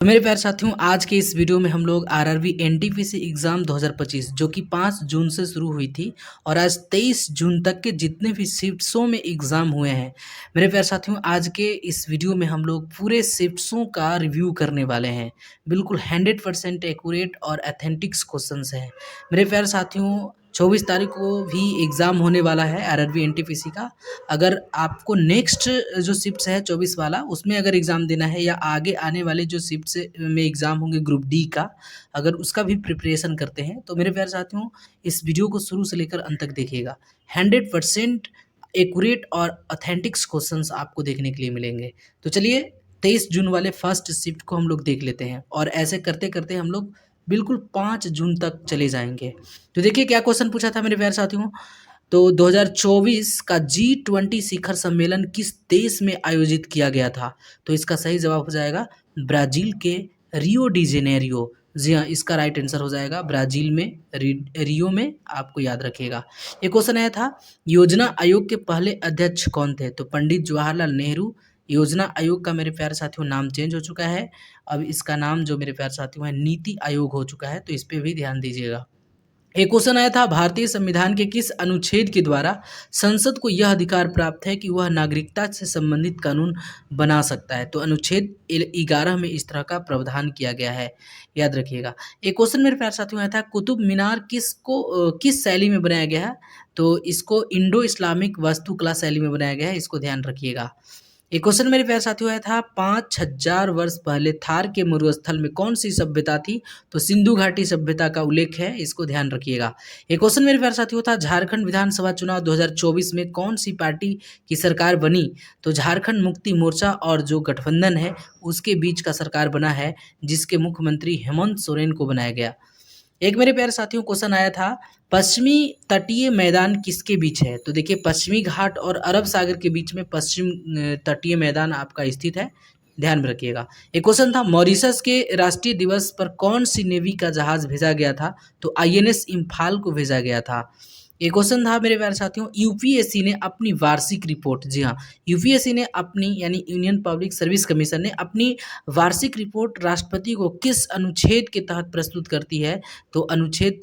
तो मेरे प्यारे साथियों, आज के इस वीडियो में हम लोग आरआरबी एनटीपीसी एग्ज़ाम 2025 जो कि 5 जून से शुरू हुई थी और आज 23 जून तक के जितने भी शिफ्ट्सों में एग्ज़ाम हुए हैं, मेरे प्यारे साथियों, आज के इस वीडियो में हम लोग पूरे शिफ्ट्सों का रिव्यू करने वाले हैं। बिल्कुल 100% एक्यूरेट और ऑथेंटिक्स क्वेश्चंस हैं। मेरे प्यारे साथियों, 24 तारीख को भी एग्ज़ाम होने वाला है आरआरबी एनटीपीसी का। अगर आपको नेक्स्ट जो शिफ्ट्स है 24 वाला, उसमें अगर एग्ज़ाम देना है या आगे आने वाले जो शिफ्ट्स में एग्ज़ाम होंगे ग्रुप डी का, अगर उसका भी प्रिपरेशन करते हैं तो मेरे प्यारे साथियों, इस वीडियो को शुरू से लेकर अंत तक देखिएगा। 100% एक्यूरेट और ऑथेंटिक्स क्वेश्चंस आपको देखने के लिए मिलेंगे। तो चलिए 23 जून वाले फर्स्ट शिफ्ट को हम लोग देख लेते हैं और ऐसे करते करते हम लोग बिल्कुल 5 जून तक चले जाएंगे। तो देखिए क्या क्वेश्चन पूछा था मेरे प्यारे साथियों। तो 2024 का G20 शिखर सम्मेलन किस देश में आयोजित किया गया था? तो इसका सही जवाब हो जाएगा ब्राज़ील के रियो डी जेनेरियो। जी हाँ, इसका राइट आंसर हो जाएगा ब्राज़ील में रियो में, आपको याद रखिएगा। एक क्वेश्चन आया था, योजना आयोग के पहले अध्यक्ष कौन थे? तो पंडित जवाहरलाल नेहरू। योजना आयोग का मेरे प्यारे साथियों नाम चेंज हो चुका है। अब इसका नाम जो मेरे प्यारे साथियों है नीति आयोग हो चुका है, तो इस पे भी ध्यान दीजिएगा। एक क्वेश्चन आया था, भारतीय संविधान के किस अनुच्छेद के द्वारा संसद को यह अधिकार प्राप्त है कि वह नागरिकता से संबंधित कानून बना सकता है? तो अनुच्छेद 11 में इस तरह का प्रावधान किया गया है, याद रखिएगा। एक क्वेश्चन मेरे प्यारे साथियों आया था, कुतुब मीनार किस शैली में बनाया गया है? तो इसको इंडो इस्लामिक वास्तुकला शैली में बनाया गया है, इसको ध्यान रखिएगा। एक क्वेश्चन मेरे प्यारे साथियों आया था, 5000 वर्ष पहले थार के मरुस्थल में कौन सी सभ्यता थी? तो सिंधु घाटी सभ्यता का उल्लेख है, इसको ध्यान रखिएगा। एक क्वेश्चन मेरे प्यारे साथियों था, झारखंड विधानसभा चुनाव 2024 में कौन सी पार्टी की सरकार बनी? तो झारखंड मुक्ति मोर्चा और जो गठबंधन है उसके बीच का सरकार बना है, जिसके मुख्यमंत्री हेमंत सोरेन को बनाया गया। एक मेरे प्यारे साथियों क्वेश्चन आया था, पश्चिमी तटीय मैदान किसके बीच है? तो देखिए पश्चिमी घाट और अरब सागर के बीच में पश्चिम तटीय मैदान आपका स्थित है, ध्यान में रखिएगा। एक क्वेश्चन था, मॉरिशस के राष्ट्रीय दिवस पर कौन सी नेवी का जहाज भेजा गया था? तो आईएनएस इम्फाल को भेजा गया था। एक क्वेश्चन था मेरे प्यारे साथियों, यूपीएससी ने अपनी वार्षिक रिपोर्ट, जी हाँ, यूपीएससी ने अपनी यानी यूनियन पब्लिक सर्विस कमीशन ने अपनी वार्षिक रिपोर्ट राष्ट्रपति को किस अनुच्छेद के तहत प्रस्तुत करती है? तो अनुच्छेद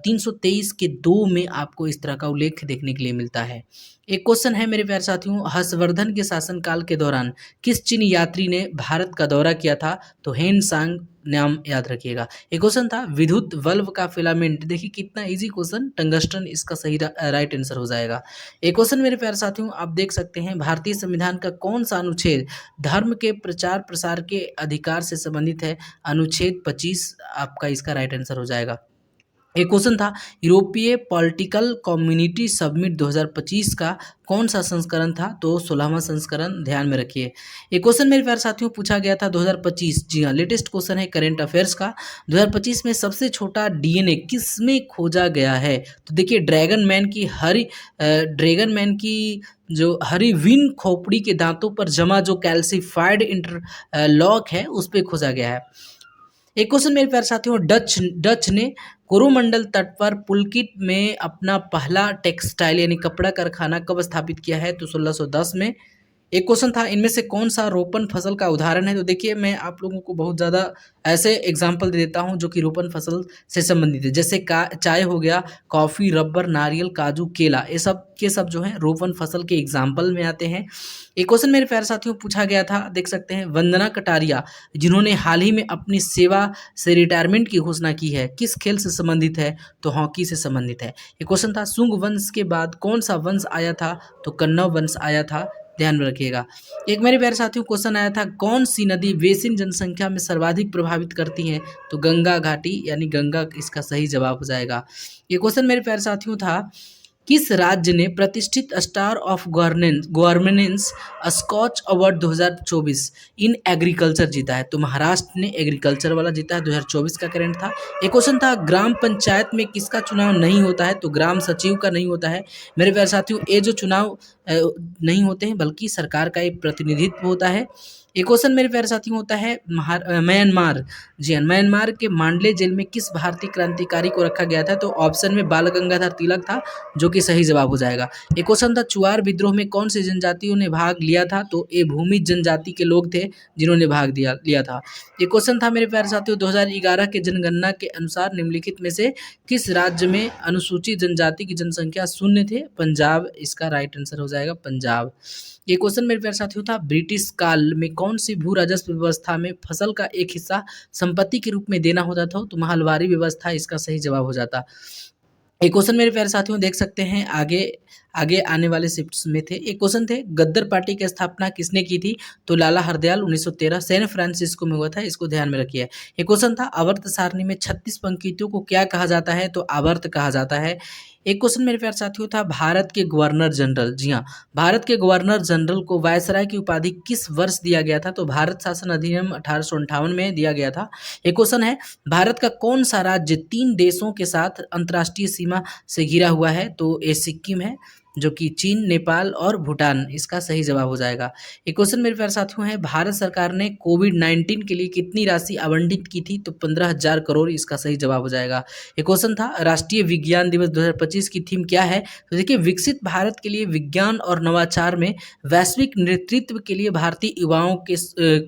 323 के 2 में आपको इस तरह का उल्लेख देखने के लिए मिलता है। एक क्वेश्चन है मेरे प्यारे साथियों, हर्षवर्धन के शासनकाल के दौरान किस चीनी यात्री ने भारत का दौरा किया था? तो हेन सांग नाम याद रखिएगा। एक क्वेश्चन था, विद्युत बल्ब का फिलामेंट, देखिए कितना इजी क्वेश्चन, टंगस्टन इसका सही राइट आंसर हो जाएगा। एक क्वेश्चन मेरे प्यारे साथियों आप देख सकते हैं, भारतीय संविधान का कौन सा अनुच्छेद धर्म के प्रचार प्रसार के अधिकार से संबंधित है? अनुच्छेद 25 आपका इसका राइट आंसर हो जाएगा। एक क्वेश्चन था, यूरोपीय पॉलिटिकल कम्युनिटी समिट 2025 का कौन सा संस्करण था? तो 16वां संस्करण, ध्यान में रखिए। एक क्वेश्चन मेरे प्यारे साथियों पूछा गया था 2025, जी हाँ, लेटेस्ट क्वेश्चन है करंट अफेयर्स का। 2025 में सबसे छोटा डीएनए किस में खोजा गया है? तो देखिए ड्रैगन मैन की जो हरिविन खोपड़ी के दांतों पर जमा जो कैल्सिफाइड इंटरलॉक है उस पर खोजा गया है। एक क्वेश्चन मेरे प्यारे साथियों, डच ने कोरोमंडल तट पर पुलकित में अपना पहला टेक्सटाइल यानी कपड़ा कारखाना कब स्थापित किया है? तो 1610 में। एक क्वेश्चन था, इनमें से कौन सा रोपण फसल का उदाहरण है? तो देखिए मैं आप लोगों को बहुत ज़्यादा ऐसे एग्जाम्पल दे देता हूं जो कि रोपण फसल से संबंधित है, जैसे चाय हो गया, कॉफ़ी, रबर, नारियल, काजू, केला, ये सब के सब जो है रोपण फसल के एग्जाम्पल में आते हैं। एक क्वेश्चन मेरे प्यारे साथियों पूछा गया था, देख सकते हैं, वंदना कटारिया जिन्होंने हाल ही में अपनी सेवा से रिटायरमेंट की घोषणा की है, किस खेल से संबंधित है? तो हॉकी से संबंधित है। एक क्वेश्चन था, शुंग वंश के बाद कौन सा वंश आया था? तो कन्नौ वंश आया था, ध्यान में रखिएगा। एक मेरे प्यारे साथियों क्वेश्चन आया था, कौन सी नदी बेसिन जनसंख्या में सर्वाधिक प्रभावित करती है? तो गंगा घाटी यानी गंगा इसका सही जवाब हो जाएगा। ये क्वेश्चन मेरे प्यारे साथियों था, किस राज्य ने प्रतिष्ठित Star of Governance Skoch Award 2024 in agriculture जीता है? तो महाराष्ट्र ने एग्रीकल्चर वाला जीता है, 2024 का करंट था। एक क्वेश्चन था, ग्राम पंचायत में किसका चुनाव नहीं होता है? तो ग्राम सचिव का नहीं होता है। मेरे प्यारे साथियों, ये जो चुनाव नहीं होते हैं बल्कि सरकार का एक प्रतिनिधित्व होता है। एक क्वेश्चन मेरे प्यारे साथियों होता है म्यांमार। जी हाँ, म्यांमार के मांडले जेल में किस भारतीय क्रांतिकारी को रखा गया था? तो ऑप्शन में बाल गंगाधर तिलक था, जो कि सही जवाब हो जाएगा। एक क्वेश्चन था चुआर विद्रोह में कौन सी जनजातियों ने भाग लिया था? तो ये भूमि जनजाति के लोग थे जिन्होंने भाग लिया था। एक क्वेश्चन था मेरे प्यारे साथियों 2011 के जनगणना के अनुसार निम्नलिखित में से किस राज्य में अनुसूचित जनजाति की जनसंख्या शून्य थे? पंजाब इसका राइट आंसर हो जाएगा, पंजाब। ये क्वेश्चन मेरे प्यारे साथियों था ब्रिटिश काल में कौन सी भू राजस्व व्यवस्था में फसल का एक हिस्सा संपत्ति के रूप में देना होता था? तो महलवारी व्यवस्था इसका सही जवाब हो जाता। एक क्वेश्चन मेरे प्यारे साथियों देख सकते हैं आगे आगे आने वाले शिफ्ट्स में थे। एक क्वेश्चन थे गद्दर पार्टी की स्थापना किसने की थी? तो लाला हरदयाल 1913 सैन फ्रांसिस्को में हुआ था, इसको ध्यान में रखिए। एक क्वेश्चन था आवर्त सारणी में 36 पंक्तियों को क्या कहा जाता है? तो आवर्त कहा जाता है। एक क्वेश्चन मेरे प्यारे साथियों था भारत के गवर्नर जनरल। जी हाँ, भारत के गवर्नर जनरल को वायसराय की उपाधि किस वर्ष दिया गया था? तो भारत शासन अधिनियम 1858 में दिया गया था। एक क्वेश्चन है भारत का कौन सा राज्य 3 देशों के साथ अंतर्राष्ट्रीय सीमा से घिरा हुआ है? तो ये सिक्किम है, जो कि चीन, नेपाल और भूटान इसका सही जवाब हो जाएगा। एक क्वेश्चन मेरे प्यारे साथियों है भारत सरकार ने कोविड-19 के लिए कितनी राशि आवंटित की थी? तो 15,000 करोड़ इसका सही जवाब हो जाएगा। एक क्वेश्चन था राष्ट्रीय विज्ञान दिवस 2025 की थीम क्या है? तो देखिए विकसित भारत के लिए विज्ञान और नवाचार में वैश्विक नेतृत्व के लिए भारतीय युवाओं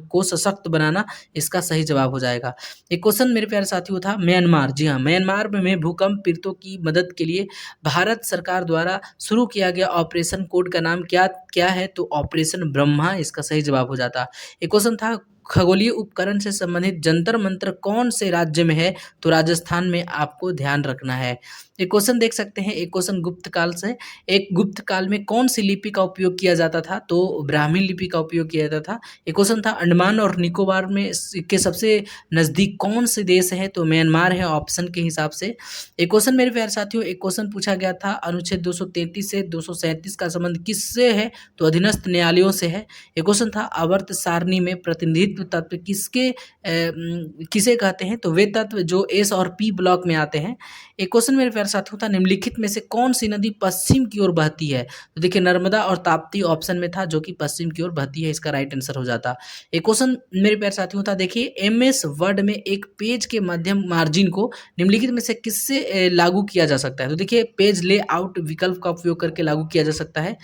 को सशक्त बनाना इसका सही जवाब हो जाएगा। एक क्वेश्चन मेरे प्यारे साथियों था म्यांमार। जी हाँ, म्यांमार में भूकंप पीड़ितों की मदद के लिए भारत सरकार द्वारा शुरू किया गया ऑपरेशन कोड का नाम क्या क्या है? तो ऑपरेशन ब्रह्मा इसका सही जवाब हो जाता। एक क्वेश्चन था खगोलीय उपकरण से संबंधित जंतर मंतर कौन से राज्य में है? तो राजस्थान में आपको ध्यान रखना है। एक क्वेश्चन देख सकते हैं, एक क्वेश्चन गुप्त काल से, एक गुप्त काल में कौन सी लिपि का उपयोग किया जाता था? तो ब्राह्मी लिपि का उपयोग किया जाता था। एक क्वेश्चन था अंडमान और निकोबार में के सबसे नज़दीक कौन से देश है? तो म्यांमार है ऑप्शन के हिसाब से। एक क्वेश्चन मेरे प्यारे साथियों एक क्वेश्चन पूछा गया था अनुच्छेद 233 से 237 का संबंध किससे है? तो अधीनस्थ न्यायालयों से है। एक क्वेश्चन था आवर्त सारणी में प्रतिनिधित्व तत्व किसे कहते हैं? तो वे तत्व जो एस और पी ब्लॉक में आते हैं। एक क्वेश्चन मेरे प्यारे साथियों था निम्नलिखित में से कौन सी नदी पश्चिम की ओर बहती है? तो देखिए नर्मदा और ताप्ती ऑप्शन में था, जो कि पश्चिम की ओर बहती है, इसका राइट आंसर हो जाता। एक क्वेश्चन मेरे प्यारे साथियों था देखिए एमएस वर्ड में एक पेज के मध्यम मार्जिन को निम्नलिखित में से किससे लागू किया जा सकता है? तो देखिए पेज लेआउट विकल्प का उपयोग करके लागू किया जा सकता है।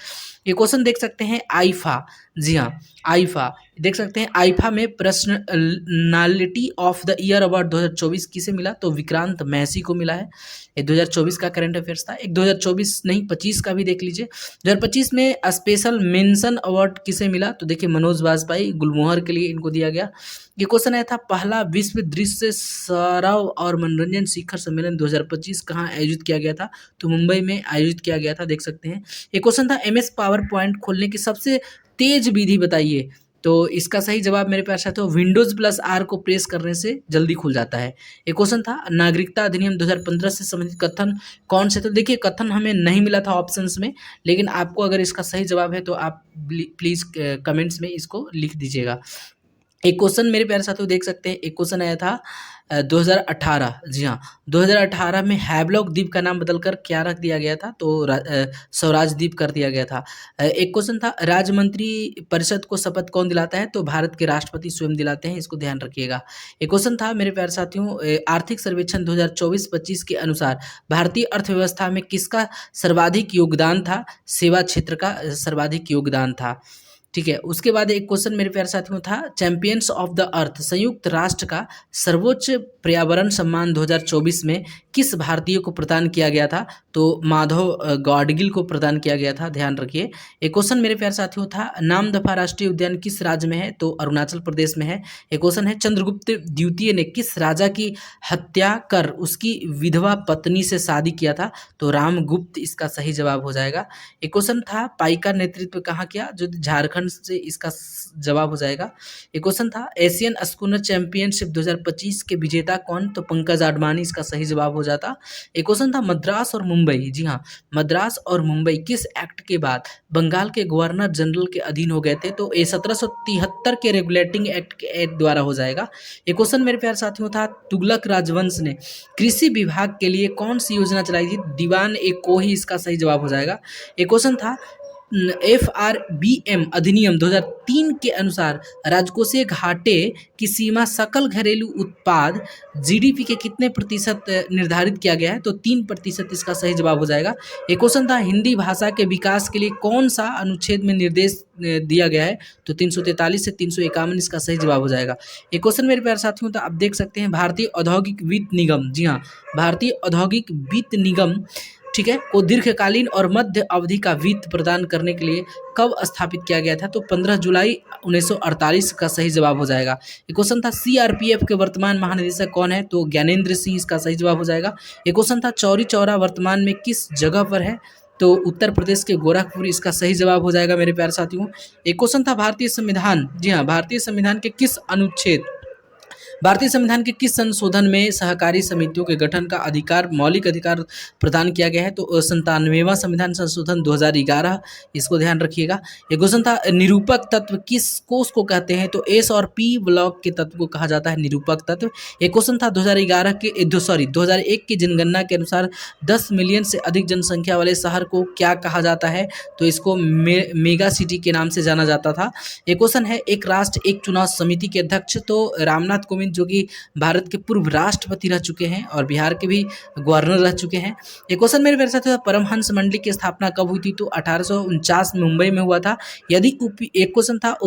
ये क्वेश्चन देख सकते हैं आईफा। जी हाँ, आईफा देख सकते हैं आईफा में personality of the year award 2024 किसे मिला? तो विक्रांत मैसी को मिला है। ये 2024 का करंट अफेयर्स था। एक 2024 नहीं 25 का भी देख लीजिए। 2025 में स्पेशल मेंशन अवार्ड किसे मिला? तो देखिए मनोज वाजपेयी गुलमोहर के लिए इनको दिया गया। ये क्वेश्चन आया था पहला विश्व दृश्य सौरव और मनोरंजन शिखर सम्मेलन 2025 कहाँ आयोजित किया गया था? तो मुंबई में आयोजित किया गया था, देख सकते हैं। एक क्वेश्चन था एमएस पावर पॉइंट खोलने की सबसे तेज विधि बताइए। तो इसका सही जवाब मेरे पास है तो विंडोज प्लस आर को प्रेस करने से जल्दी खुल जाता है। एक क्वेश्चन था नागरिकता अधिनियम 2015 से संबंधित कथन कौन से? तो देखिए कथन हमें नहीं मिला था ऑप्शंस में, लेकिन आपको अगर इसका सही जवाब है तो आप प्लीज कमेंट्स में इसको लिख दीजिएगा। एक क्वेश्चन मेरे प्यारे साथियों देख सकते हैं, एक क्वेश्चन आया था 2018। जी हाँ, 2018 में हैवलॉक द्वीप का नाम बदलकर क्या रख दिया गया था? तो स्वराज द्वीप कर दिया गया था। एक क्वेश्चन था राज्य मंत्री परिषद को शपथ कौन दिलाता है? तो भारत के राष्ट्रपति स्वयं दिलाते हैं, इसको ध्यान रखिएगा। एक क्वेश्चन था मेरे प्यारे साथियों आर्थिक सर्वेक्षण 2024-25 के अनुसार भारतीय अर्थव्यवस्था में किसका सर्वाधिक योगदान था? सेवा क्षेत्र का सर्वाधिक योगदान था। ठीक है, उसके बाद एक क्वेश्चन मेरे प्यारे साथियों था चैंपियंस ऑफ द अर्थ संयुक्त राष्ट्र का सर्वोच्च पर्यावरण सम्मान 2024 में किस भारतीय को प्रदान किया गया था? तो माधव गाडगिल को प्रदान किया गया था, ध्यान रखिए। एक क्वेश्चन मेरे प्यारे साथियों था नामदफा राष्ट्रीय उद्यान किस राज्य में है? तो अरुणाचल प्रदेश में है। एक क्वेश्चन है चंद्रगुप्त द्वितीय ने किस राजा की हत्या कर उसकी विधवा पत्नी से शादी किया था? तो रामगुप्त इसका सही जवाब हो जाएगा। एक क्वेश्चन था पाई का नेतृत्व कहाँ किया? जो झारखंड से इसका जवाब हो जाएगा। एक क्वेश्चन था एशियन स्कूनर चैंपियनशिप 2025 के विजेता कौन? तो पंकज आडवाणी इसका सही जवाब हो जाता। एक क्वेश्चन था मद्रास और मुंबई। जी हाँ, मद्रास और मुंबई किस एक्ट के बाद बंगाल के गवर्नर जनरल के अधीन हो गए थे? तो ये 1773 के रेगुलेटिंग एक्ट के एक्ट द्वारा हो जाएगा। एक क्वेश्चन मेरे प्यारे साथियों था तुगलक राजवंश ने कृषि विभाग के लिए कौन सी योजना चलाई थी? दीवान एक को ही इसका सही जवाब हो जाएगा। एक क्वेश्चन था FRBM अधिनियम 2003 के अनुसार राजकोषीय घाटे की सीमा सकल घरेलू उत्पाद GDP के कितने प्रतिशत निर्धारित किया गया है? तो 3% इसका सही जवाब हो जाएगा। एक क्वेश्चन था, हिंदी भाषा के विकास के लिए कौन सा अनुच्छेद में निर्देश दिया गया है? तो 343 से 351 इसका सही जवाब हो जाएगा। एक क्वेश्चन मेरे प्यारे साथियों, तो आप देख सकते हैं भारतीय औद्योगिक वित्त निगम, जी हाँ, भारतीय औद्योगिक वित्त निगम, ठीक है, को दीर्घकालीन और मध्य अवधि का वित्त प्रदान करने के लिए कब स्थापित किया गया था? तो 15 जुलाई 1948 का सही जवाब हो जाएगा। एक क्वेश्चन था, CRPF के वर्तमान महानिदेशक कौन है? तो ज्ञानेंद्र सिंह इसका सही जवाब हो जाएगा। एक क्वेश्चन था, चौरी चौरा वर्तमान में किस जगह पर है? तो उत्तर प्रदेश के गोरखपुर इसका सही जवाब हो जाएगा मेरे प्यारे साथियों। एक क्वेश्चन था, भारतीय संविधान, जी हाँ, भारतीय संविधान के किस अनुच्छेद, भारतीय संविधान के किस संशोधन में सहकारी समितियों के गठन का अधिकार, मौलिक अधिकार प्रदान किया गया है? तो 97वां संविधान संशोधन 2011, इसको ध्यान रखिएगा। एक क्वेश्चन था, निरूपक तत्व किस कोष को कहते हैं? तो S और P ब्लॉक के तत्व को कहा जाता है निरूपक तत्व। एक क्वेश्चन था, 2001 की जनगणना के अनुसार 10 मिलियन से अधिक जनसंख्या वाले शहर को क्या कहा जाता है? तो इसको मेगा सिटी के नाम से जाना जाता था। एक क्वेश्चन है, एक राष्ट्र एक चुनाव समिति के अध्यक्ष, तो रामनाथ कोविंद जो कि भारत के पूर्व राष्ट्रपति रह चुके हैं और बिहार के भी गवर्नर रह चुके हैं। एक क्वेश्चन मेरे प्यारे साथियों, परमहंस मंडली की स्थापना कब हुई थी? तो 1849 में मुंबई में हुआ था। एक क्वेश्चन था,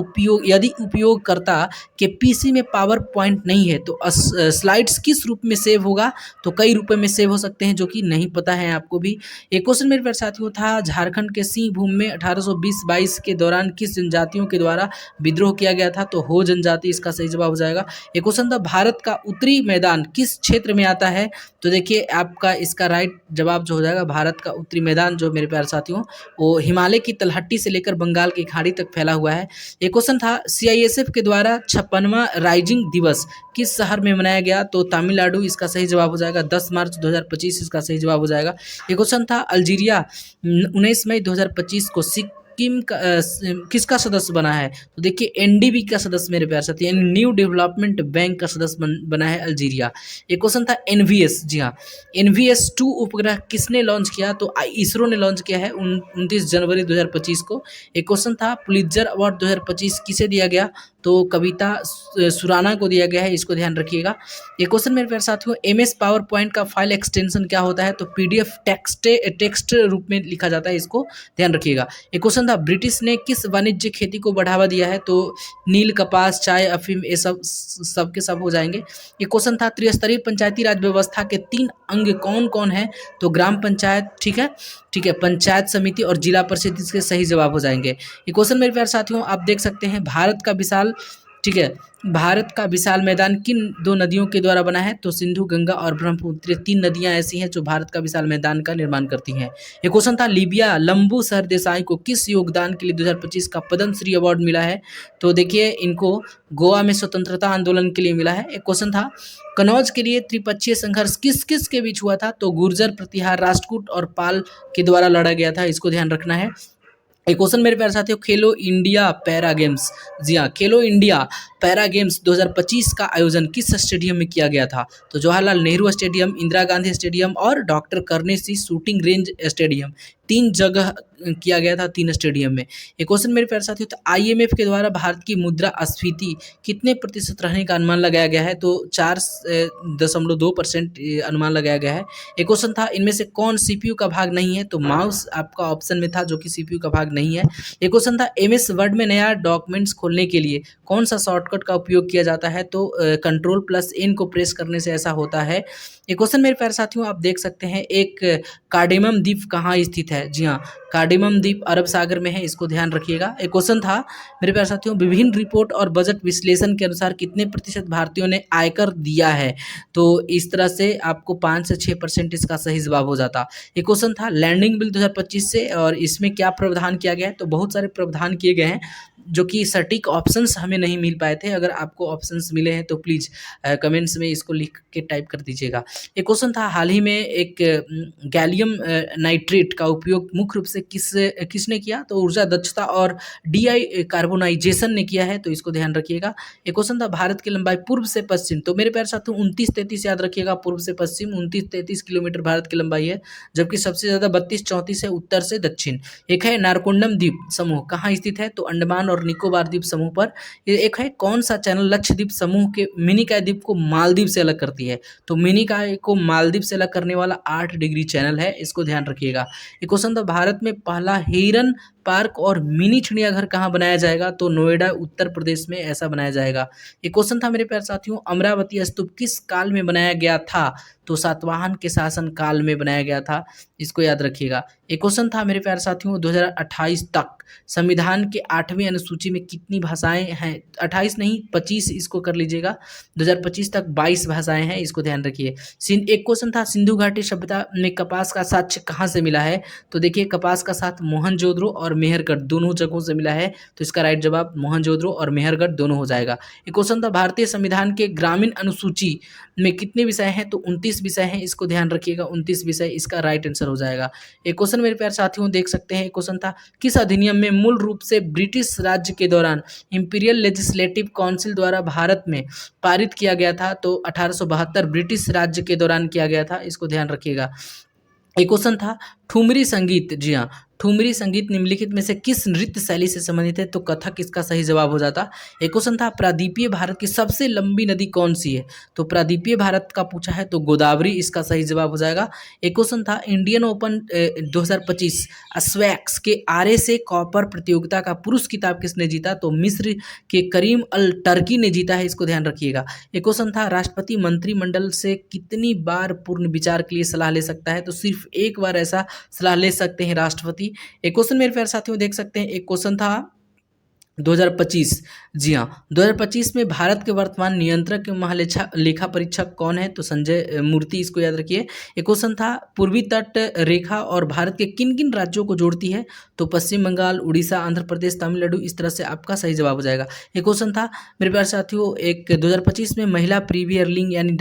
यदि उपयोगकर्ता के पीसी में पावर पॉइंट नहीं है तो स्लाइड्स किस रूप में सेव होगा? तो कई रूपों में सेव हो सकते हैं, जो कि नहीं पता है आपको भी। एक क्वेश्चन मेरे प्यारे साथियों था, झारखंड के सिंहभूम में 1820-22 के दौरान किस जनजातियों के द्वारा विद्रोह किया गया था? तो हो जनजाति इसका सही जवाब हो जाएगा। एक क्वेश्चन था, भारत का उत्तरी मैदान किस क्षेत्र में आता है? तो देखिए आपका इसका राइट जवाब जो हो जाएगा, भारत का उत्तरी मैदान जो मेरे प्यारे साथियों, वो हिमालय की तलहटी से लेकर बंगाल की खाड़ी तक फैला हुआ है। एक क्वेश्चन था, CISF के द्वारा 56वां राइजिंग दिवस किस शहर में मनाया गया? तो तमिलनाडु इसका सही जवाब हो जाएगा। 10 मार्च 2025 इसका सही जवाब हो जाएगा। एक क्वेश्चन था, अल्जीरिया 19 मई 2025 को किसका सदस्य बना है? तो देखिए NDB का सदस्य मेरे प्यारे साथी, यानी न्यू डेवलपमेंट बैंक का सदस्य बना है अल्जीरिया। एक क्वेश्चन था, NVS, जी हाँ, NVS-2 उपग्रह किसने लॉन्च किया? तो इसरो ने लॉन्च किया है 29 जनवरी 2025 को। एक क्वेश्चन था, पुलित्जर अवार्ड 2025 किसे दिया गया? तो कविता सुराना को दिया गया है, इसको ध्यान रखिएगा। एक क्वेश्चन मेरे प्यारे साथियों, MS पावर पॉइंट का फाइल एक्सटेंशन क्या होता है? तो PDF टेक्स्ट रूप में लिखा जाता है, इसको ध्यान रखिएगा। एक क्वेश्चन था, ब्रिटिश ने किस वाणिज्य खेती को बढ़ावा दिया है? तो नील, कपास, चाय, अफीम, ये सब के सब हो जाएंगे। एक क्वेश्चन था, त्रिस्तरीय पंचायती राज व्यवस्था के 3 अंग कौन कौन है? तो ग्राम पंचायत, ठीक है, पंचायत समिति और जिला परिषद इसके सही जवाब हो जाएंगे। ये क्वेश्चन मेरे प्यारे साथियों आप देख सकते हैं, भारत का विशाल, ठीक है, भारत का विशाल मैदान किन 2 नदियों के द्वारा बना है? तो सिंधु, गंगा और ब्रह्मपुत्र, 3 नदियां ऐसी हैं जो भारत का विशाल मैदान का निर्माण करती हैं। एक क्वेश्चन था, लीबिया लंबू सरदेसाई को किस योगदान के लिए 2025 का पद्मश्री अवार्ड मिला है? तो देखिए इनको गोवा में स्वतंत्रता आंदोलन के लिए मिला है। एक क्वेश्चन था, कनौज के लिए त्रिपक्षीय संघर्ष किस किस के बीच हुआ था? तो गुर्जर, प्रतिहार, राष्ट्रकूट और पाल के द्वारा लड़ा गया था, इसको ध्यान रखना है। एक क्वेश्चन मेरे प्यारे साथियों, खेलो इंडिया पैरा गेम्स, जी हाँ, खेलो इंडिया पैरा गेम्स 2025 का आयोजन किस स्टेडियम में किया गया था? तो जवाहरलाल नेहरू स्टेडियम, इंदिरा गांधी स्टेडियम और डॉक्टर करनेसी शूटिंग रेंज स्टेडियम, 3 जगह किया गया था, 3 स्टेडियम में। एक क्वेश्चन मेरे प्यारे साथियों, तो IMF के द्वारा भारत की मुद्रास्फीति कितने प्रतिशत रहने का अनुमान लगाया गया है? तो 4.2% अनुमान लगाया गया है। एक क्वेश्चन था, इनमें से कौन CPU का भाग नहीं है? तो माउस आपका ऑप्शन में था, जो कि CPU का भाग नहीं है। एक क्वेश्चन था, MS वर्ड में नया डॉक्यूमेंट्स खोलने के लिए कौन सा शॉर्टकट का उपयोग किया जाता है? तो Ctrl+N को प्रेस करने से ऐसा होता है। एक क्वेश्चन मेरे प्यारे साथियों आप देख सकते हैं, एक कार्डेमम द्वीप कहाँ स्थित है? जी हाँ, कार्डेमम द्वीप अरब सागर में है, इसको ध्यान रखिएगा। एक क्वेश्चन था मेरे प्यारे साथियों, विभिन्न रिपोर्ट और बजट विश्लेषण के अनुसार कितने प्रतिशत भारतीयों ने आयकर दिया है? तो इस तरह से आपको 5 से 6% इसका सही जवाब हो जाता। एक क्वेश्चन था, लैंडिंग बिल 2025 से, और इसमें क्या प्रावधान किया गया है? तो बहुत सारे प्रावधान किए गए हैं, जो कि सटीक ऑप्शंस हमें नहीं मिल पाए थे। अगर आपको ऑप्शंस मिले हैं तो प्लीज़ कमेंट्स में इसको लिख के टाइप कर दीजिएगा। एक क्वेश्चन था, हाल ही में एक गैलियम नाइट्रेट का उपयोग मुख्य रूप से किसने किया? तो ऊर्जा दक्षता और कार्बोनाइजेशन ने किया है, तो इसको ध्यान रखिएगा। एक क्वेश्चन था भारत की लंबाई पूर्व से पश्चिम, तो मेरे प्यारे साथियों 29-33 याद रखिएगा, पूर्व से पश्चिम 29-33 किलोमीटर भारत की लंबाई है, जबकि सबसे ज़्यादा 32-34 है उत्तर से दक्षिण। एक है नारकोंडम द्वीप समूह कहाँ स्थित है? तो अंडमान और निकोबार द्वीप समूह पर। ये एक है कौन सा चैनल लक्षद्वीप समूह के मिनिकॉय द्वीप को मालदीव से अलग करती है? तो मिनिकॉय को मालदीव से अलग करने वाला 8 डिग्री चैनल है, इसको ध्यान रखिएगा। एक क्वेश्चन था भारत में पहला हिरन पार्क और मिनी चिड़ियाघर कहाँ बनाया जाएगा? तो नोएडा उत्तर प्रदेश में ऐसा बनाया जाएगा। एक क्वेश्चन था मेरे प्यारे साथियों अमरावती स्तूप किस काल में बनाया गया था? तो सातवाहन के शासन काल में बनाया गया था, इसको याद रखिएगा। एक क्वेश्चन था मेरे प्यारे साथियों 2028 तक संविधान के 8वीं अनुसूची में कितनी भाषाएं हैं? 28 नहीं 25 इसको कर लीजिएगा। 2025 तक 22 भाषाएं हैं, इसको ध्यान रखिए। एक क्वेश्चन था सिंधु घाटी सभ्यता में कपास का साक्ष्य कहाँ से मिला है? तो देखिए कपास का साथ मोहनजोदड़ो और मेहरगढ़ दोनों जगहों से मिला है, तो इसका राइट जवाब मोहनजोदड़ो और मेहरगढ़ दोनों हो जाएगा। एक क्वेश्चन था भारतीय संविधान के ग्रामीण अनुसूची में कितने विषय हैं? तो 29 विषय हैं, इसको ध्यान रखिएगा 29 विषय इसका राइट आंसर हो जाएगा। एक क्वेश्चन मेरे प्यारे साथियों देख सकते हैं, एक क्वेश्चन था किस अधिनियम में मूल रूप से ब्रिटिश राज्य के दौरान इंपीरियल लेजिस्लेटिव काउंसिल द्वारा भारत में पारित किया गया था? तो 1872 ब्रिटिश राज्य के दौरान किया गया था, इसको ध्यान रखिएगा। एक क्वेश्चन था ठुमरी संगीत, जी हाँ ठुमरी संगीत निम्नलिखित में से किस नृत्य शैली से संबंधित है? तो कथक इसका सही जवाब हो जाता। एक क्वेश्चन था प्रादीपीय भारत की सबसे लंबी नदी कौन सी है? तो प्रादीपीय भारत का पूछा है तो गोदावरी इसका सही जवाब हो जाएगा। एक क्वेश्चन था इंडियन ओपन 2025 स्वैक्स के आरए से कॉपर प्रतियोगिता का पुरुष खिताब किसने जीता? तो मिस्र के करीम अल टर्की ने जीता है, इसको ध्यान रखिएगा। एक क्वेश्चन था राष्ट्रपति मंत्रिमंडल से कितनी बार पूर्ण विचार के लिए सलाह ले सकता है? तो सिर्फ एक बार ऐसा सलाह ले सकते हैं राष्ट्रपति। एक क्वेश्चन मेरे प्यारे साथियों देख सकते हैं, एक क्वेश्चन था 2025, जी हाँ 2025 में भारत के वर्तमान नियंत्रक लेखा परीक्षक कौन है? तो संजय मूर्ति, इसको याद रखिए। एक क्वेश्चन था पूर्वी तट रेखा और भारत के किन किन राज्यों को जोड़ती है? तो पश्चिम बंगाल, उड़ीसा, आंध्र प्रदेश, तमिलनाडु, इस तरह से आपका सही जवाब हो जाएगा। एक क्वेश्चन था मेरे प्यारे साथियों एक 2025 में महिला प्रीमियर लीग यानी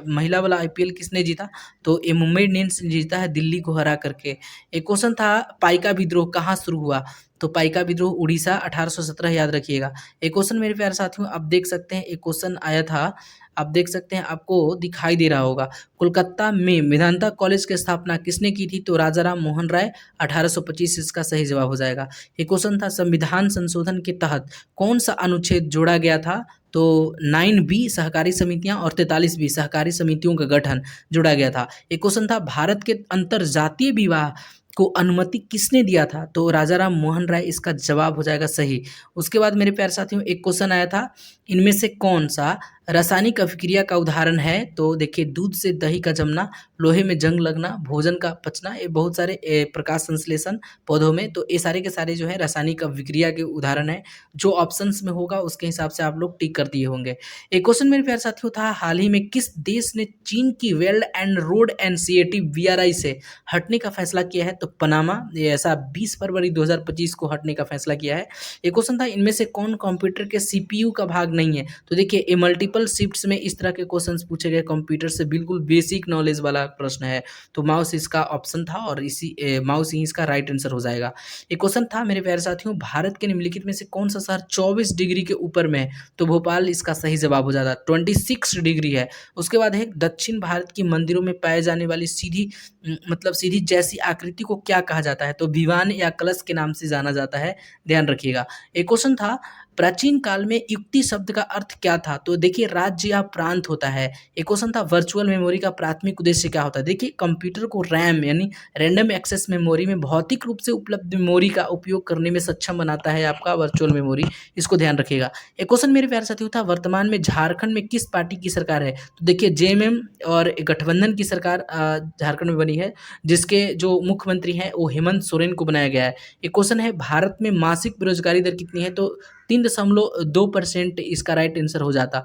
महिला वाला IPL किसने जीता? तो ये मुंबई इंडियंस ने जीता है दिल्ली को हरा करके। एक क्वेश्चन था पाइका विद्रोह कहाँ शुरू हुआ? तो पाइका विद्रोह उड़ीसा 1817 याद रखिएगा। एक क्वेश्चन मेरे प्यारे साथियों आप देख सकते हैं, एक क्वेश्चन आया था, आप देख सकते हैं आपको दिखाई दे रहा होगा। कोलकाता में मेदांता कॉलेज की स्थापना किसने की थी? तो राजा राम मोहन राय 1825 इसका सही जवाब हो जाएगा। एक क्वेश्चन था संविधान संशोधन के तहत कौन सा अनुच्छेद जोड़ा गया था? तो 9B सहकारी समितियां और 43B सहकारी समितियों का गठन जोड़ा गया था। एक क्वेश्चन था भारत के अंतर जातीय विवाह को अनुमति किसने दिया था? तो राजा राम मोहन राय, इसका जवाब हो जाएगा सही। उसके बाद मेरे प्यारे साथियों एक क्वेश्चन आया था इनमें से कौन सा रासायनिक अभिक्रिया का उदाहरण है? तो देखिए दूध से दही का जमना, लोहे में जंग लगना, भोजन का पचना, ये बहुत सारे प्रकाश संश्लेषण पौधों में, तो ये सारे के सारे जो है रासायनिक अभिक्रिया के उदाहरण है। जो ऑप्शंस में होगा उसके हिसाब से आप लोग टिक कर दिए होंगे। एक क्वेश्चन मेरे प्यारे साथियों था हाल ही में किस देश ने चीन की weld and road initiative VRI से हटने का फैसला किया है? तो पनामा, ये ऐसा 20 फरवरी 2025 को हटने का फैसला किया है। एक क्वेश्चन था इनमें से कौन कंप्यूटर के CPU का भाग नहीं है? तो देखिए ये मल्टीपल शिफ्ट्स में इस तरह के क्वेश्चंस पूछे गए कंप्यूटर से, बिल्कुल बेसिक नॉलेज वाला प्रश्न है, तो माउस इसका ऑप्शन था और इसी माउस ही इसका राइट आंसर हो जाएगा। एक क्वेश्चन था मेरे प्यारे साथियों भारत के निम्नलिखित में से कौन सा शहर 24 डिग्री के ऊपर में है? तो भोपाल इसका सही जवाब हो जाता, 26 डिग्री है। उसके बाद है दक्षिण भारत की मंदिरों में पाए जाने वाली सीधी मतलब सीधी जैसी आकृति को क्या कहा जाता है? तो विमान या कलश के नाम से जाना जाता है, ध्यान रखिएगा। एक क्वेश्चन था प्राचीन काल में युक्ति शब्द का अर्थ क्या था? तो देखिए राज्य या प्रांत होता है। एक क्वेश्चन था वर्चुअल मेमोरी का प्राथमिक उद्देश्य क्या होता है? देखिए कंप्यूटर को रैम यानी रैंडम एक्सेस मेमोरी में भौतिक रूप से उपलब्ध मेमोरी का उपयोग करने में सक्षम बनाता है आपका वर्चुअल मेमोरी, इसको ध्यान रखिएगा। एक क्वेश्चन मेरे प्यारे साथियों था वर्तमान में झारखंड में किस पार्टी की सरकार है? तो देखिए JMM और गठबंधन की सरकार झारखंड में बनी है, जिसके जो मुख्यमंत्री हैं वो हेमंत सोरेन को बनाया गया है। एक क्वेश्चन है भारत में मासिक बेरोजगारी दर कितनी है? तो 3.2% इसका राइट आंसर हो जाता।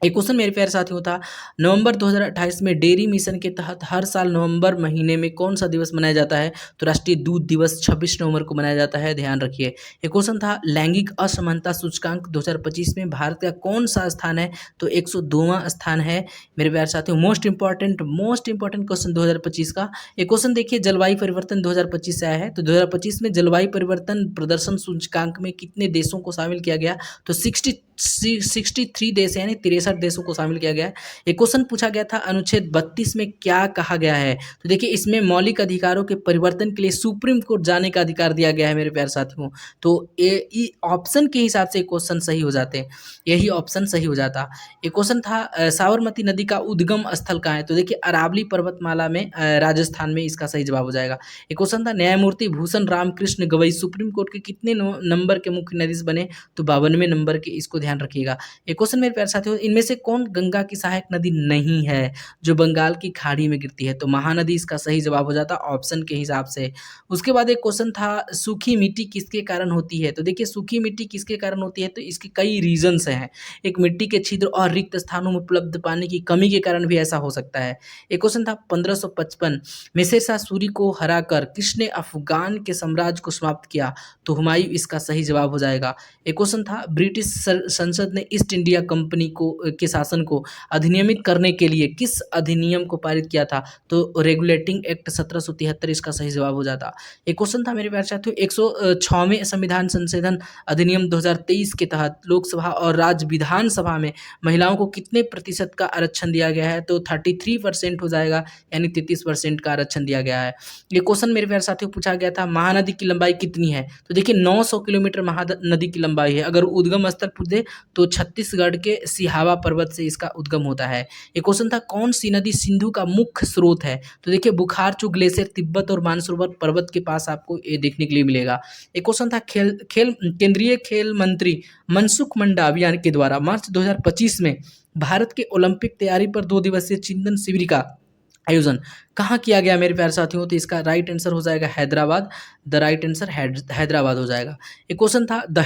एक क्वेश्चन मेरे प्यारे साथियों था, नवंबर 2028 में डेयरी मिशन के तहत हर साल नवंबर महीने में कौन सा दिवस मनाया जाता है? तो राष्ट्रीय दूध दिवस 26 नवंबर को मनाया जाता है, ध्यान रखिए। एक क्वेश्चन था, लैंगिक असमानता सूचकांक 2025 में भारत का कौन सा स्थान है? तो 102वां स्थान है मेरे प्यारे साथियों। मोस्ट इंपॉर्टेंट क्वेश्चन 2025 का। एक क्वेश्चन देखिए, जलवायु परिवर्तन 2025 से आया है, तो 2025 में जलवायु परिवर्तन प्रदर्शन सूचकांक में कितने देशों को शामिल किया गया? तो 63 देश यानी 63 देशों को शामिल किया गया है। एक क्वेश्चन पूछा गया था, अनुच्छेद 32 में क्या कहा गया है? तो देखिए, इसमें मौलिक अधिकारों के परिवर्तन के लिए सुप्रीम कोर्ट जाने का अधिकार दिया गया है मेरे प्यारे साथियों। तो ये ऑप्शन के हिसाब से क्वेश्चन सही हो जाते हैं, यही ऑप्शन सही हो जाता। एक क्वेश्चन था, साबरमती नदी का उद्गम स्थल कहाँ है? तो देखिए, अरावली पर्वतमाला में, राजस्थान में इसका सही जवाब हो जाएगा। एक क्वेश्चन था, न्यायमूर्ति भूषण रामकृष्ण गवई सुप्रीम कोर्ट के कितने नंबर के मुख्य न्यायाधीश बने? तो 52वें नंबर के, इसको ध्यान रखिएगा। एक क्वेश्चन मेरे प्यारे साथियों, इनमें से कौन गंगा की सहायक नदी नहीं है जो बंगाल की खाड़ी में गिरती है? तो महानदी इसका सही जवाब हो जाता ऑप्शन के हिसाब से। उसके बाद एक क्वेश्चन था, सूखी मिट्टी किसके कारण होती है? तो देखिए, सूखी मिट्टी किसके कारण होती है? तो इसके कई रीजंस हैं। एक, मिट्टी के छिद्र और रिक्त स्थानों में उपलब्ध पानी की कमी के कारण भी ऐसा हो सकता है। एक क्वेश्चन था, 1555 में शेर शाह सूरी को हराकर किसने अफगान के साम्राज्य को समाप्त किया? तो हुमायूं इसका सही जवाब हो जाएगा। एक क्वेश्चन था, ब्रिटिश संसद ने ईस्ट इंडिया कंपनी के शासन को अधिनियमित करने के लिए किस अधिनियम को पारित किया था? तो रेगुलेटिंग एक्ट 1773 इसका सही जवाब हो जाता। एक क्वेश्चन था मेरे प्यारे साथियों, 106वें संविधान संशोधन अधिनियम 2023 के तहत लोकसभा और राज्य विधानसभा में महिलाओं को कितने प्रतिशत का आरक्षण दिया गया है? तो 33% हो जाएगा, यानी 33% का आरक्षण दिया गया है। ये क्वेश्चन मेरे प्यारे साथियों पूछा गया था, महानदी की लंबाई कितनी है? तो देखिए, 900 किलोमीटर महानदी की लंबाई है। अगर उद्गम स्थल पूछे तो छत्तीसगढ़ के सिहावा पर्वत से इसका उद्गम होता है। एक क्वेश्चन था, कौन सी नदी सिंधु का मुख्य स्रोत है? तो देखिए, बुखारचू ग्लेशियर तिब्बत और मानसरोवर पर्वत के पास आपको ये देखने के लिए मिलेगा। एक क्वेश्चन था, केंद्रीय खेल मंत्री मनसुख मंडाविया के द्वारा मार्च 2025 में भारत के ओलंपिक तैयारी पर 2 दिवसीय चिंतन शिविर का आयोजन कहाँ किया गया मेरे प्यारे साथियों? तो इसका राइट आंसर हो जाएगा Hyderabad. The right answer Hyderabad हो जाएगा। एक क्वेश्चन था, द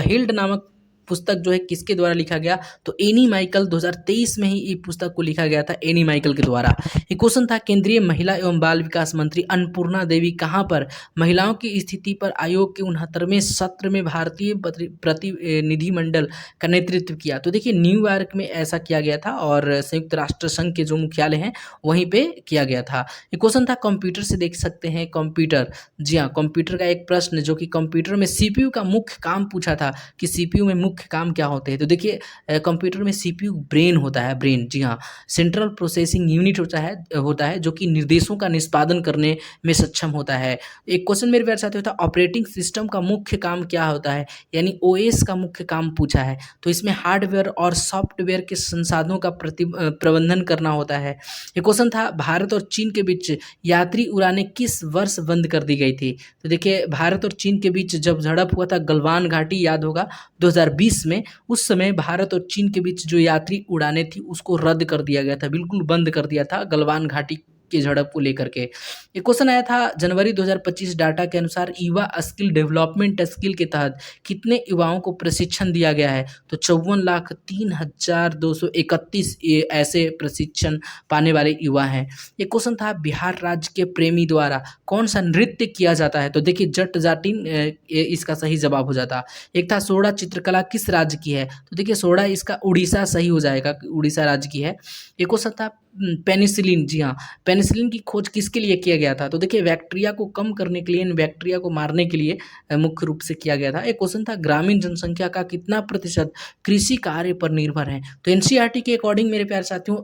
हिल्ड नामक पुस्तक जो है किसके द्वारा लिखा गया? तो एनी माइकल 2023 में ही ये पुस्तक को लिखा गया था, एनी माइकल के द्वारा। एक क्वेश्चन था, केंद्रीय महिला एवं बाल विकास मंत्री अन्नपूर्णा देवी कहाँ पर महिलाओं की स्थिति पर आयोग के 69वें सत्र में भारतीय प्रतिनिधिमंडल का नेतृत्व किया? तो देखिए, न्यूयॉर्क में ऐसा किया गया था और संयुक्त राष्ट्र संघ के जो मुख्यालय हैं वहीं पे किया गया था। एक क्वेश्चन था, कंप्यूटर से देख सकते हैं कंप्यूटर। जी हाँ, कंप्यूटर का एक प्रश्न जो कि कंप्यूटर में सीपीयू का मुख्य काम पूछा था कि सीपीयू में मुख्य काम क्या होते हैं? तो देखिए, कंप्यूटर में सीपीयू ब्रेन होता है, ब्रेन, जी हाँ, सेंट्रल प्रोसेसिंग यूनिट होता है जो कि निर्देशों का निष्पादन करने में सक्षम होता है। एक क्वेश्चन मेरे प्यारे साथियों था, ऑपरेटिंग सिस्टम का मुख्य काम क्या होता है? यानी ओएस का मुख्य काम पूछा है। तो इसमें हार्डवेयर और सॉफ्टवेयर के संसाधनों का प्रबंधन करना होता है। एक क्वेश्चन था, भारत और चीन के बीच यात्री उड़ानें किस वर्ष बंद कर दी गई थी? तो देखिए, भारत और चीन के बीच जब झड़प हुआ था गलवान घाटी, याद होगा 2020 में, उस समय भारत और चीन के बीच जो यात्री उड़ानें थी उसको रद्द कर दिया गया था, बिल्कुल बंद कर दिया था गलवान घाटी की झड़प को लेकर के। एक क्वेश्चन आया था, जनवरी 2025 डाटा के अनुसार युवा स्किल डेवलपमेंट स्किल के तहत कितने युवाओं को प्रशिक्षण दिया गया है? तो 54,03,231 ऐसे प्रशिक्षण पाने वाले युवा हैं। एक क्वेश्चन था, बिहार राज्य के प्रेमी द्वारा कौन सा नृत्य किया जाता है? तो देखिए, जट जाटिन इसका सही जवाब हो जाता। एक था, सोडा चित्रकला किस राज्य की है? तो देखिए, सोडा इसका उड़ीसा सही हो जाएगा, उड़ीसा राज्य की है। एक क्वेश्चन था, पेनिसिलिन, जी हाँ, पेनिसिलिन की खोज किसके लिए किया गया था? तो देखिए, बैक्टीरिया को कम करने के लिए, इन बैक्टीरिया को मारने के लिए मुख्य रूप से किया गया था। एक क्वेश्चन था, ग्रामीण जनसंख्या का कितना प्रतिशत कृषि कार्य पर निर्भर है? तो एनसीईआरटी के अकॉर्डिंग मेरे प्यारे साथियों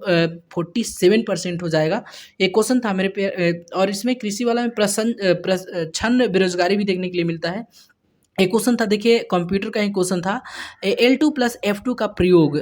47% हो जाएगा। एक क्वेश्चन था मेरे और इसमें कृषि वाला में छन्न बेरोजगारी भी देखने के लिए मिलता है। एक क्वेश्चन था, देखिए कंप्यूटर का एक क्वेश्चन था, L2 + F2 का प्रयोग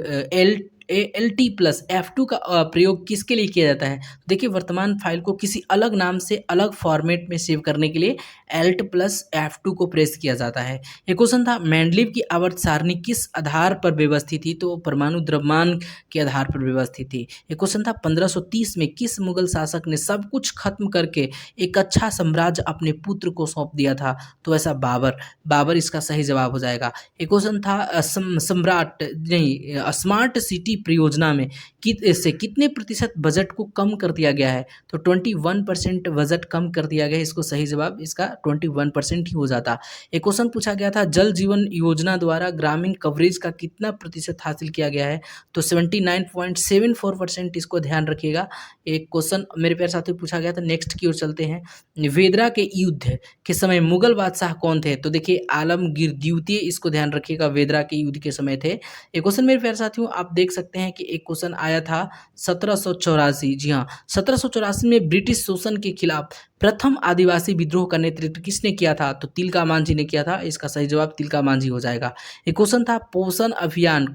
ALT+F2 का प्रयोग किसके लिए किया जाता है? देखिए वर्तमान फाइल को किसी अलग नाम से अलग फॉर्मेट में सेव करने के लिए Alt+F2 को प्रेस किया जाता है। एक क्वेश्चन था मेंडलीव की आवर्त सारणी किस आधार पर व्यवस्थित थी? तो परमाणु द्रव्यमान के आधार पर व्यवस्थित थी। एक क्वेश्चन था 1530 में किस मुगल शासक ने सब कुछ खत्म करके एक अच्छा साम्राज्य अपने पुत्र को सौंप दिया था? तो ऐसा बाबर। बाबर इसका सही जवाब हो जाएगा। एक क्वेश्चन था सम्राट नहीं स्मार्ट सिटी परियोजना में से कितने प्रतिशत बजट को कम कर दिया गया है? तो 21% बजट कम कर दिया गया है। इसको सही जवाब इसका 21% ही हो जाता। एक क्वेश्चन पूछा गया था जल जीवन योजना द्वारा ग्रामीण कवरेज का कितना प्रतिशत हासिल किया गया है? तो 79.74%। इसको ध्यान रखिएगा। एक क्वेश्चन मेरे प्यारे साथियों पूछा गया था, नेक्स्ट की ओर चलते हैं। वेदरा के युद्ध के समय मुगल बादशाह कौन थे? तो देखिए आलमगीर द्वितीय, इसको ध्यान रखिएगा, वेदरा के युद्ध के समय थे। एक क्वेश्चन मेरे प्यारे साथियों आप देख सकते हैं कि एक क्वेश्चन आया था 1784। जी हाँ, 1784 में ब्रिटिश शोषण के खिलाफ प्रथम आदिवासी विद्रोह का नेतृत्व किसने किया था? तो तिलका मांझी ने किया था। इसका सही जवाब तिलका मांझी हो जाएगा। एक क्वेश्चन था पोषण अभियान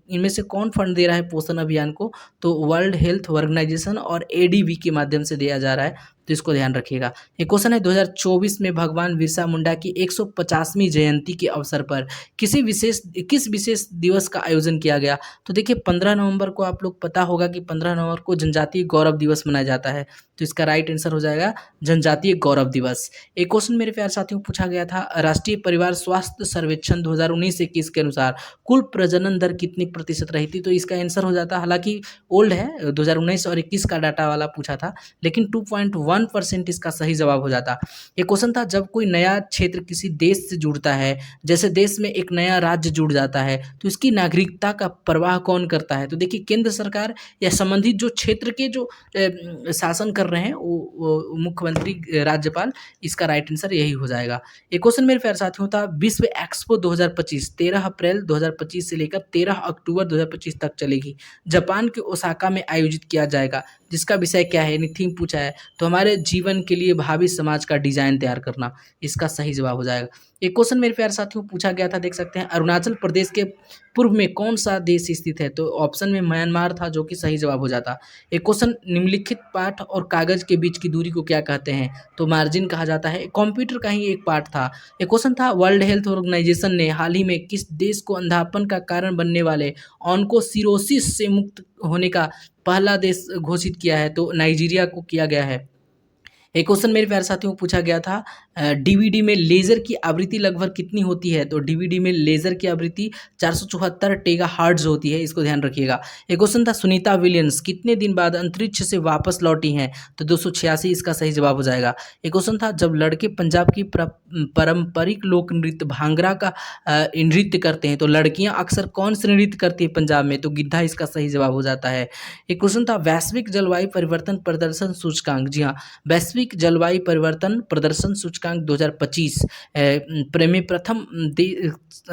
इनमें से कौन फंड दे रहा है पोषण अभियान को? तो वर्ल्ड हेल्थ ऑर्गेनाइजेशन और ADB के माध्यम से दिया जा रहा है, तो इसको ध्यान रखिएगा। एक क्वेश्चन है 2024 में भगवान बिरसा मुंडा की 150वीं जयंती के अवसर पर किस विशेष दिवस का आयोजन किया गया? तो देखिए 15 नवंबर को आप लोग पता होगा कि 15 नवंबर को जनजातीय गौरव दिवस मनाया जाता है, तो इसका राइट आंसर हो जाएगा जनजातीय गौरव दिवस। एक क्वेश्चन मेरे प्यारे साथियों पूछा गया था राष्ट्रीय परिवार स्वास्थ्य सर्वेक्षण 2019-21 के अनुसार कुल प्रजनन दर कितनी प्रतिशत रही थी? तो इसका आंसर हो जाता, हालांकि ओल्ड है 2019 और 21 का डाटा वाला पूछा था, लेकिन 2.1% इसका सही जवाब हो जाता। एक क्वेश्चन था जब कोई नया क्षेत्र किसी देश से जुड़ता है, जैसे देश में एक नया राज्य जुड़ जाता है, तो इसकी नागरिकता का प्रवाह कौन करता है? तो देखिए केंद्र सरकार या संबंधित जो क्षेत्र के जो शासन कर रहे हैं वो मुख्यमंत्री राज्यपाल, इसका राइट आंसर यही हो जाएगा। एक क्वेश्चन मेरे प्यारे साथियों था विश्व एक्सपो 2025 13 अप्रैल 2025 से लेकर 13 अक्टूबर 2025 तक चलेगी, जापान के ओसाका में आयोजित किया जाएगा, जिसका विषय क्या है? थीम पूछा है, तो हमारे जीवन के लिए भावी समाज का डिजाइन तैयार करना, इसका सही जवाब हो जाएगा। एक क्वेश्चन मेरे प्यारे साथियों पूछा गया था, देख सकते हैं अरुणाचल प्रदेश के पूर्व में कौन सा देश स्थित है? तो ऑप्शन में म्यांमार था, जो कि सही जवाब हो जाता। एक क्वेश्चन निम्नलिखित पाठ और कागज के बीच की दूरी को क्या कहते हैं? तो मार्जिन कहा जाता है। कंप्यूटर का ही एक पार्ट था। एक क्वेश्चन था वर्ल्ड हेल्थ ऑर्गेनाइजेशन ने हाल ही में किस देश को अंधापन का कारण बनने वाले ऑन्कोसिरोसिस से मुक्त होने का पहला देश घोषित किया है? तो नाइजीरिया को किया गया है। एक क्वेश्चन मेरे प्यारे साथियों पूछा गया था डीवीडी में लेजर की आवृत्ति लगभग कितनी होती है? तो डीवीडी में लेजर की आवृत्ति 474 टेगाहर्ट्ज होती है, इसको ध्यान रखिएगा। एक क्वेश्चन था सुनीता विलियम्स कितने दिन बाद अंतरिक्ष से वापस लौटी हैं? तो 286, इसका सही जवाब हो जाएगा। एक क्वेश्चन था जब लड़के पंजाब की पारंपरिक लोक नृत्य भांगड़ा का नृत्य करते हैं, तो लड़कियां अक्सर कौन से नृत्य करती है पंजाब में? तो गिद्धा, इसका सही जवाब हो जाता है। एक क्वेश्चन था वैश्विक जलवायु परिवर्तन प्रदर्शन सूचकांक, जी हाँ, वैश्विक जलवायु परिवर्तन प्रदर्शन सूचकांक 2025 में प्रथम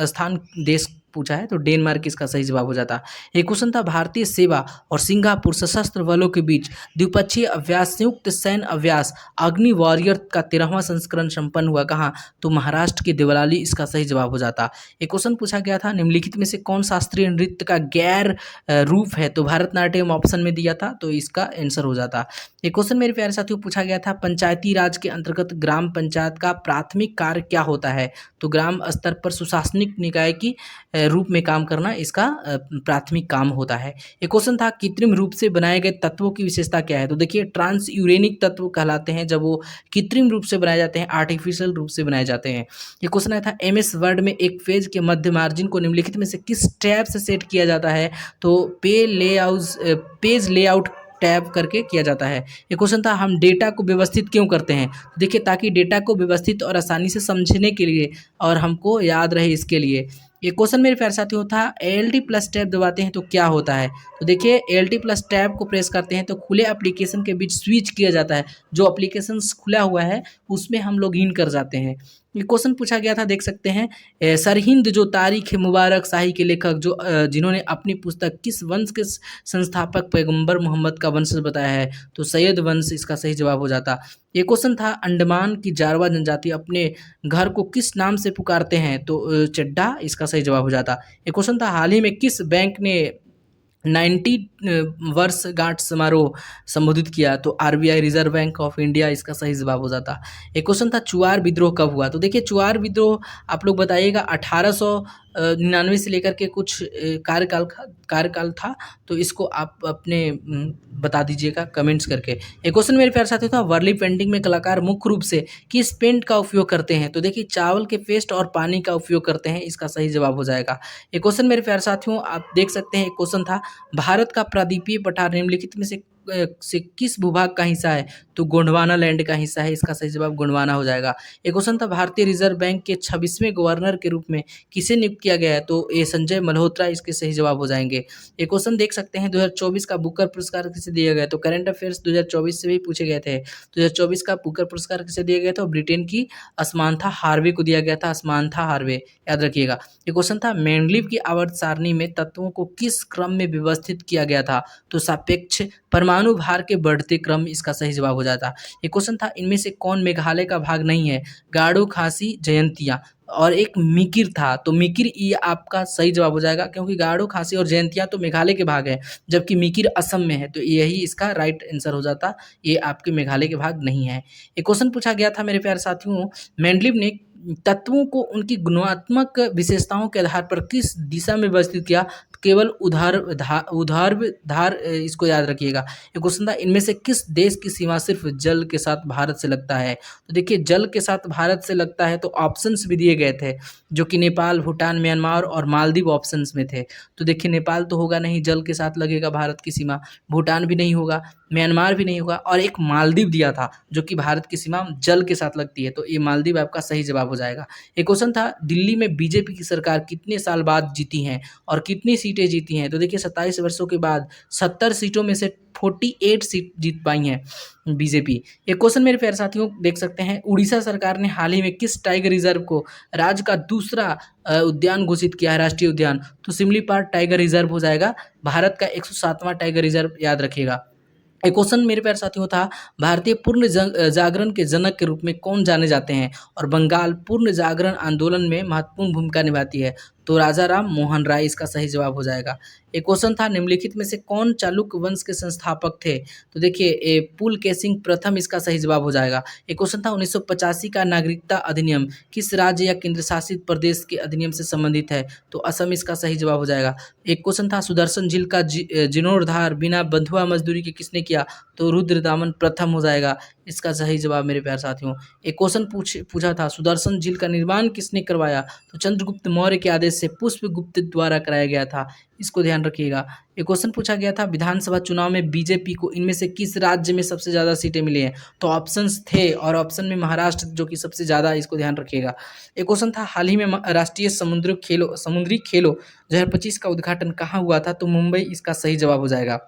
स्थान देश पूछा है, तो डेनमार्क इसका सही जवाब हो जाता। एक क्वेश्चन था भारतीय सेवा और सिंगापुर सशस्त्र बलों के बीच द्विपक्षीय अभ्यास संयुक्त सैन्य अभ्यास अग्नि वॉरियर का 13वां संस्करण संपन्न हुआ कहाँ? तो महाराष्ट्र के देवलाली, इसका सही जवाब हो जाता। एक क्वेश्चन पूछा गया था निम्नलिखित में से कौन शास्त्रीय नृत्य का गैर रूप है? तो भारतनाट्यम ऑप्शन में दिया था, तो इसका आंसर हो जाता। एक क्वेश्चन मेरे प्यारे साथियों पूछा गया था पंचायती राज के अंतर्गत ग्राम पंचायत का प्राथमिक कार्य क्या होता है? तो ग्राम स्तर पर सुशासनिक निकाय की रूप में काम करना इसका प्राथमिक काम होता है। एक क्वेश्चन था कृत्रिम रूप से बनाए गए तत्वों की विशेषता क्या है? तो देखिए ट्रांस यूरेनिक तत्व कहलाते हैं जब वो कृत्रिम रूप से बनाए जाते हैं, आर्टिफिशियल रूप से बनाए जाते हैं। एक क्वेश्चन आया था MS वर्ड में एक पेज के मध्य मार्जिन को निम्नलिखित में से किस टैब से सेट किया जाता है? तो पेज लेआउट टैब करके किया जाता है। एक क्वेश्चन था हम डेटा को व्यवस्थित क्यों करते हैं? तो देखिए ताकि डेटा को व्यवस्थित और आसानी से समझने के लिए और हमको याद रहे इसके लिए। एक क्वेश्चन मेरे प्यारे साथियों था ALT+ टैब दबाते हैं तो क्या होता है? तो देखिए ALT+ टैब को प्रेस करते हैं तो खुले एप्लीकेशन के बीच स्विच किया जाता है, जो एप्लीकेशन खुला हुआ है उसमें हम लोग इन कर जाते हैं। ये क्वेश्चन पूछा गया था, देख सकते हैं सरहिंद जो तारीख है मुबारक शाही के लेखक जो जिन्होंने अपनी पुस्तक किस वंश के संस्थापक पैगंबर मोहम्मद का वंशज बताया है? तो सैयद वंश, इसका सही जवाब हो जाता। ये क्वेश्चन था अंडमान की जारवा जनजाति अपने घर को किस नाम से पुकारते हैं? तो चड्डा, इसका सही जवाब हो जाता। एक क्वेश्चन था हाल ही में किस बैंक ने 90 वर्षगांठ समारोह संबोधित किया, तो RBI reserve bank of India इसका सही जवाब हो जाता। एक क्वेश्चन था चुआर विद्रोह कब हुआ, तो देखिए चुआर विद्रोह आप लोग बताइएगा 1899 से लेकर के कुछ कार्यकाल था, तो इसको आप अपने बता दीजिएगा कमेंट्स करके। एक क्वेश्चन मेरे प्यारे साथियों था वर्ली पेंटिंग में कलाकार मुख्य रूप से किस पेंट का उपयोग करते हैं, तो देखिए चावल के पेस्ट और पानी का उपयोग करते हैं, इसका सही जवाब हो जाएगा। एक क्वेश्चन मेरे प्यारे साथियों आप देख सकते हैं, एक क्वेश्चन था भारत का प्रायद्वीपीय पठार निम्नलिखित में से किस भूभाग का हिस्सा है, तो गोंडवाना लैंड का हिस्सा है, इसका सही जवाब गोंडवाना हो जाएगा। एक क्वेश्चन था भारतीय रिजर्व बैंक के 26वें गवर्नर के रूप में किसे नियुक्त किया गया है, तो ये संजय मल्होत्रा इसके सही जवाब हो जाएंगे। एक क्वेश्चन देख सकते हैं 2024 का बुकर पुरस्कार किसे दिया गया, तो करंट अफेयर्स 2024 से भी पूछे गए थे। 2024 का बुकर पुरस्कार किसे दिया गया था, ब्रिटेन की असमांथा हार्वे को दिया गया था, असमांथा हार्वे, याद रखिएगा। एक क्वेश्चन था मेंडलीव की आवर्त सारणी में तत्वों को किस क्रम में व्यवस्थित किया गया था, तो सापेक्ष परमाणु भार के बढ़ते क्रम, इसका सही जवाब हो जाता। एक क्वेश्चन था इनमें से कौन मेघालय का भाग नहीं है, गाड़ो खासी जयंतिया और एक मिकिर था, तो मिकिर ये आपका सही जवाब हो जाएगा, क्योंकि गाड़ो खासी और जयंतिया तो मेघालय के भाग है, जबकि मिकिर असम में है, तो यही इसका राइट आंसर हो जाता, ये आपके मेघालय के भाग नहीं है। एक क्वेश्चन पूछा गया था मेरे प्यारे साथियों, मेंडलीव ने तत्वों को उनकी गुणात्मक विशेषताओं के आधार पर किस दिशा में व्यवस्थित किया, केवल उधार इसको याद रखिएगा। एक क्वेश्चन था इनमें से किस देश की सीमा सिर्फ जल के साथ भारत से लगता है, तो देखिए जल के साथ भारत से लगता है, तो ऑप्शंस भी दिए गए थे जो कि नेपाल, भूटान, म्यांमार और मालदीव ऑप्शंस में थे। तो देखिए नेपाल तो होगा नहीं, जल के साथ लगेगा भारत की सीमा, भूटान भी नहीं होगा, म्यांमार भी नहीं होगा, और एक मालदीव दिया था जो कि भारत की सीमा जल के साथ लगती है, तो ये मालदीव आपका सही जवाब हो जाएगा। एक क्वेश्चन था दिल्ली में बीजेपी की सरकार कितने साल बाद जीती है और कितनी सीटें जीती हैं, तो देखिए 27 वर्षों के बाद 70 सीटों में से 48 सीट जीत पाई हैं बीजेपी। एक क्वेश्चन मेरे प्यारे साथियों देख सकते हैं उड़ीसा सरकार ने हाल ही में किस टाइगर रिजर्व को राज्य का दूसरा उद्यान घोषित किया है, राष्ट्रीय उद्यान, तो सिमलीपाल टाइगर रिजर्व हो जाएगा, भारत का 107वां टाइगर रिजर्व, याद रखिएगा। एक क्वेश्चन मेरे प्यारे साथियों था भारतीय पूर्ण जागरण के जनक के रूप में कौन जाने जाते हैं और बंगाल पूर्ण जागरण आंदोलन में महत्वपूर्ण भूमिका निभाती है, तो राजा राम मोहन राय इसका सही जवाब हो जाएगा। एक क्वेश्चन था निम्नलिखित में से कौन चालुक्य वंश के संस्थापक थे, तो देखिए पुलकेशिन प्रथम इसका सही जवाब हो जाएगा। एक क्वेश्चन था 1985 का नागरिकता अधिनियम किस राज्य या केंद्र शासित प्रदेश के अधिनियम से संबंधित है, तो असम इसका सही जवाब हो जाएगा। एक क्वेश्चन था सुदर्शन झील का जीर्णोद्धार बिना बंधुआ मजदूरी के किसने किया, तो रुद्रदामन प्रथम हो जाएगा, इसका सही जवाब मेरे प्यारे साथियों। एक क्वेश्चन पूछा था सुदर्शन झील का निर्माण किसने करवाया, तो चंद्रगुप्त मौर्य के आदेश से पुष्पगुप्त द्वारा कराया गया था, इसको ध्यान रखिएगा। एक क्वेश्चन पूछा गया था विधानसभा चुनाव में बीजेपी को इनमें से किस राज्य में सबसे ज़्यादा सीटें मिली हैं, तो ऑप्शंस थे और ऑप्शन में महाराष्ट्र जो कि सबसे ज़्यादा, इसको ध्यान रखिएगा। एक क्वेश्चन था हाल ही में राष्ट्रीय समुद्री खेलों 2025 का उद्घाटन कहाँ हुआ था, तो मुंबई इसका सही जवाब हो जाएगा।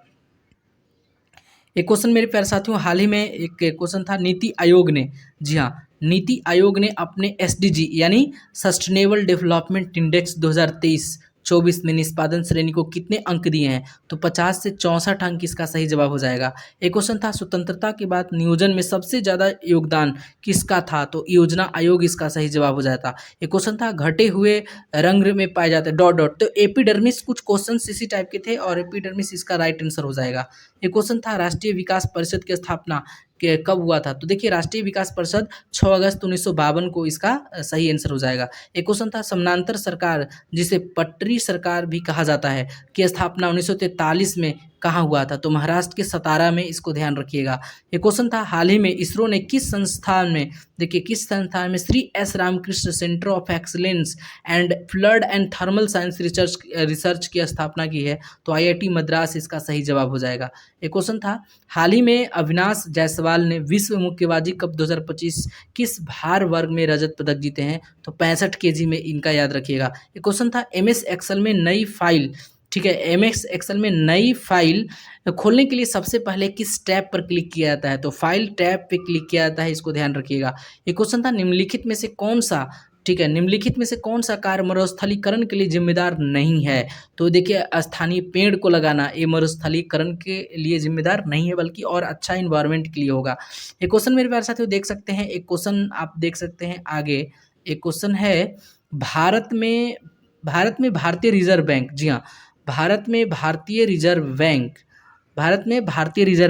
एक क्वेश्चन मेरे प्यारे साथियों हाल ही में एक क्वेश्चन था नीति आयोग ने, जी हाँ, नीति आयोग ने अपने एसडीजी यानी सस्टेनेबल डेवलपमेंट इंडेक्स 2023-24 में निष्पादन श्रेणी को कितने अंक दिए हैं, तो 50 से 64 अंक इसका सही जवाब हो जाएगा। एक क्वेश्चन था स्वतंत्रता के बाद नियोजन में सबसे ज़्यादा योगदान किसका था, तो योजना आयोग इसका सही जवाब हो जाता। एक क्वेश्चन था घटे हुए रंग में पाए जाते डॉट डॉट, तो एपिडर्मिस, कुछ क्वेश्चन इसी टाइप के थे और एपिडर्मिस इसका राइट आंसर हो जाएगा। एक क्वेश्चन था राष्ट्रीय विकास परिषद की स्थापना कब हुआ था, तो देखिए राष्ट्रीय विकास परिषद 6 अगस्त 1952 को इसका सही आंसर हो जाएगा। एक क्वेश्चन था समानांतर सरकार जिसे पटरी सरकार भी कहा जाता है की स्थापना 1943 में कहाँ हुआ था, तो महाराष्ट्र के सतारा में, इसको ध्यान रखिएगा। एक क्वेश्चन था हाल ही में इसरो ने किस संस्थान में, देखिए किस संस्थान में Shri S Ramakrishna Centre of Excellence and Fluid and Thermal Science Research की स्थापना की है, तो आईआईटी मद्रास इसका सही जवाब हो जाएगा। एक क्वेश्चन था हाल ही में अविनाश जायसवाल ने विश्व मुक्केबाजी कप 2025 किस भार वर्ग में रजत पदक जीते हैं, तो 65 केजी में, इनका याद रखिएगा। एक क्वेश्चन था एमएस एक्सेल में नई फाइल, ठीक है, एमएस एक्सेल में नई फाइल खोलने के लिए सबसे पहले किस टैब पर क्लिक किया जाता है, तो फाइल टैब पे क्लिक किया जाता है, इसको ध्यान रखिएगा। एक क्वेश्चन था निम्नलिखित में से कौन सा, ठीक है, निम्नलिखित में से कौन सा कार्य मरुस्थलीकरण के लिए जिम्मेदार नहीं है, तो देखिए स्थानीय पेड़ को लगाना ये मरुस्थलीकरण के लिए जिम्मेदार नहीं है, बल्कि और अच्छा इन्वायरमेंट के लिए होगा। एक क्वेश्चन मेरे प्यारे साथियों देख सकते हैं, एक क्वेश्चन आप देख सकते हैं आगे, एक क्वेश्चन है भारत में भारतीय रिजर्व बैंक, जी हाँ, भारत में भारतीय रिजर्व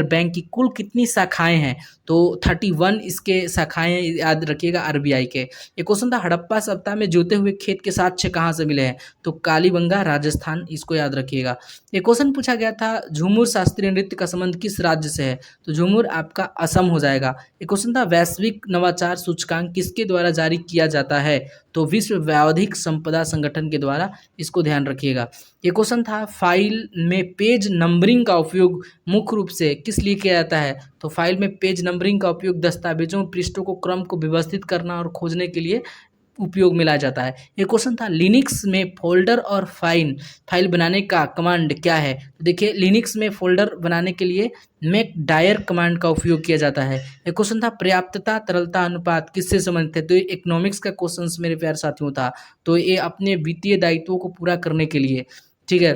बैंक की कुल कितनी शाखाएं हैं? तो 31 इसके शाखाएं याद रखिएगा आरबीआई के। एक क्वेश्चन था, हड़प्पा सभ्यता में जोते हुए खेत के साक्ष्य कहाँ से मिले हैं? तो कालीबंगा राजस्थान, इसको याद रखिएगा। एक क्वेश्चन पूछा गया था, झूमुर शास्त्रीय नृत्य का संबंध किस राज्य से है? तो झूमुर आपका असम हो जाएगा। एक क्वेश्चन था, वैश्विक नवाचार सूचकांक किसके द्वारा जारी किया जाता है? तो विश्व बौद्धिक संपदा संगठन के द्वारा, इसको ध्यान रखिएगा। ये क्वेश्चन था, फाइल में पेज नंबरिंग का उपयोग मुख्य रूप से किस लिए किया जाता है? तो फाइल में पेज नंबरिंग का उपयोग दस्तावेजों पृष्ठों को क्रम को व्यवस्थित करना और खोजने के लिए उपयोग में लाया जाता है। एक क्वेश्चन था, लिनक्स में फोल्डर और फाइल बनाने का कमांड क्या है? तो देखिए, लिनक्स में फोल्डर बनाने के लिए मेक डायर कमांड का उपयोग किया जाता है। एक क्वेश्चन था, पर्याप्तता तरलता अनुपात किससे संबंधित है? तो ये इकोनॉमिक्स का क्वेश्चन मेरे प्यारे साथियों था। तो ये अपने वित्तीय दायित्वों को पूरा करने के लिए, ठीक है,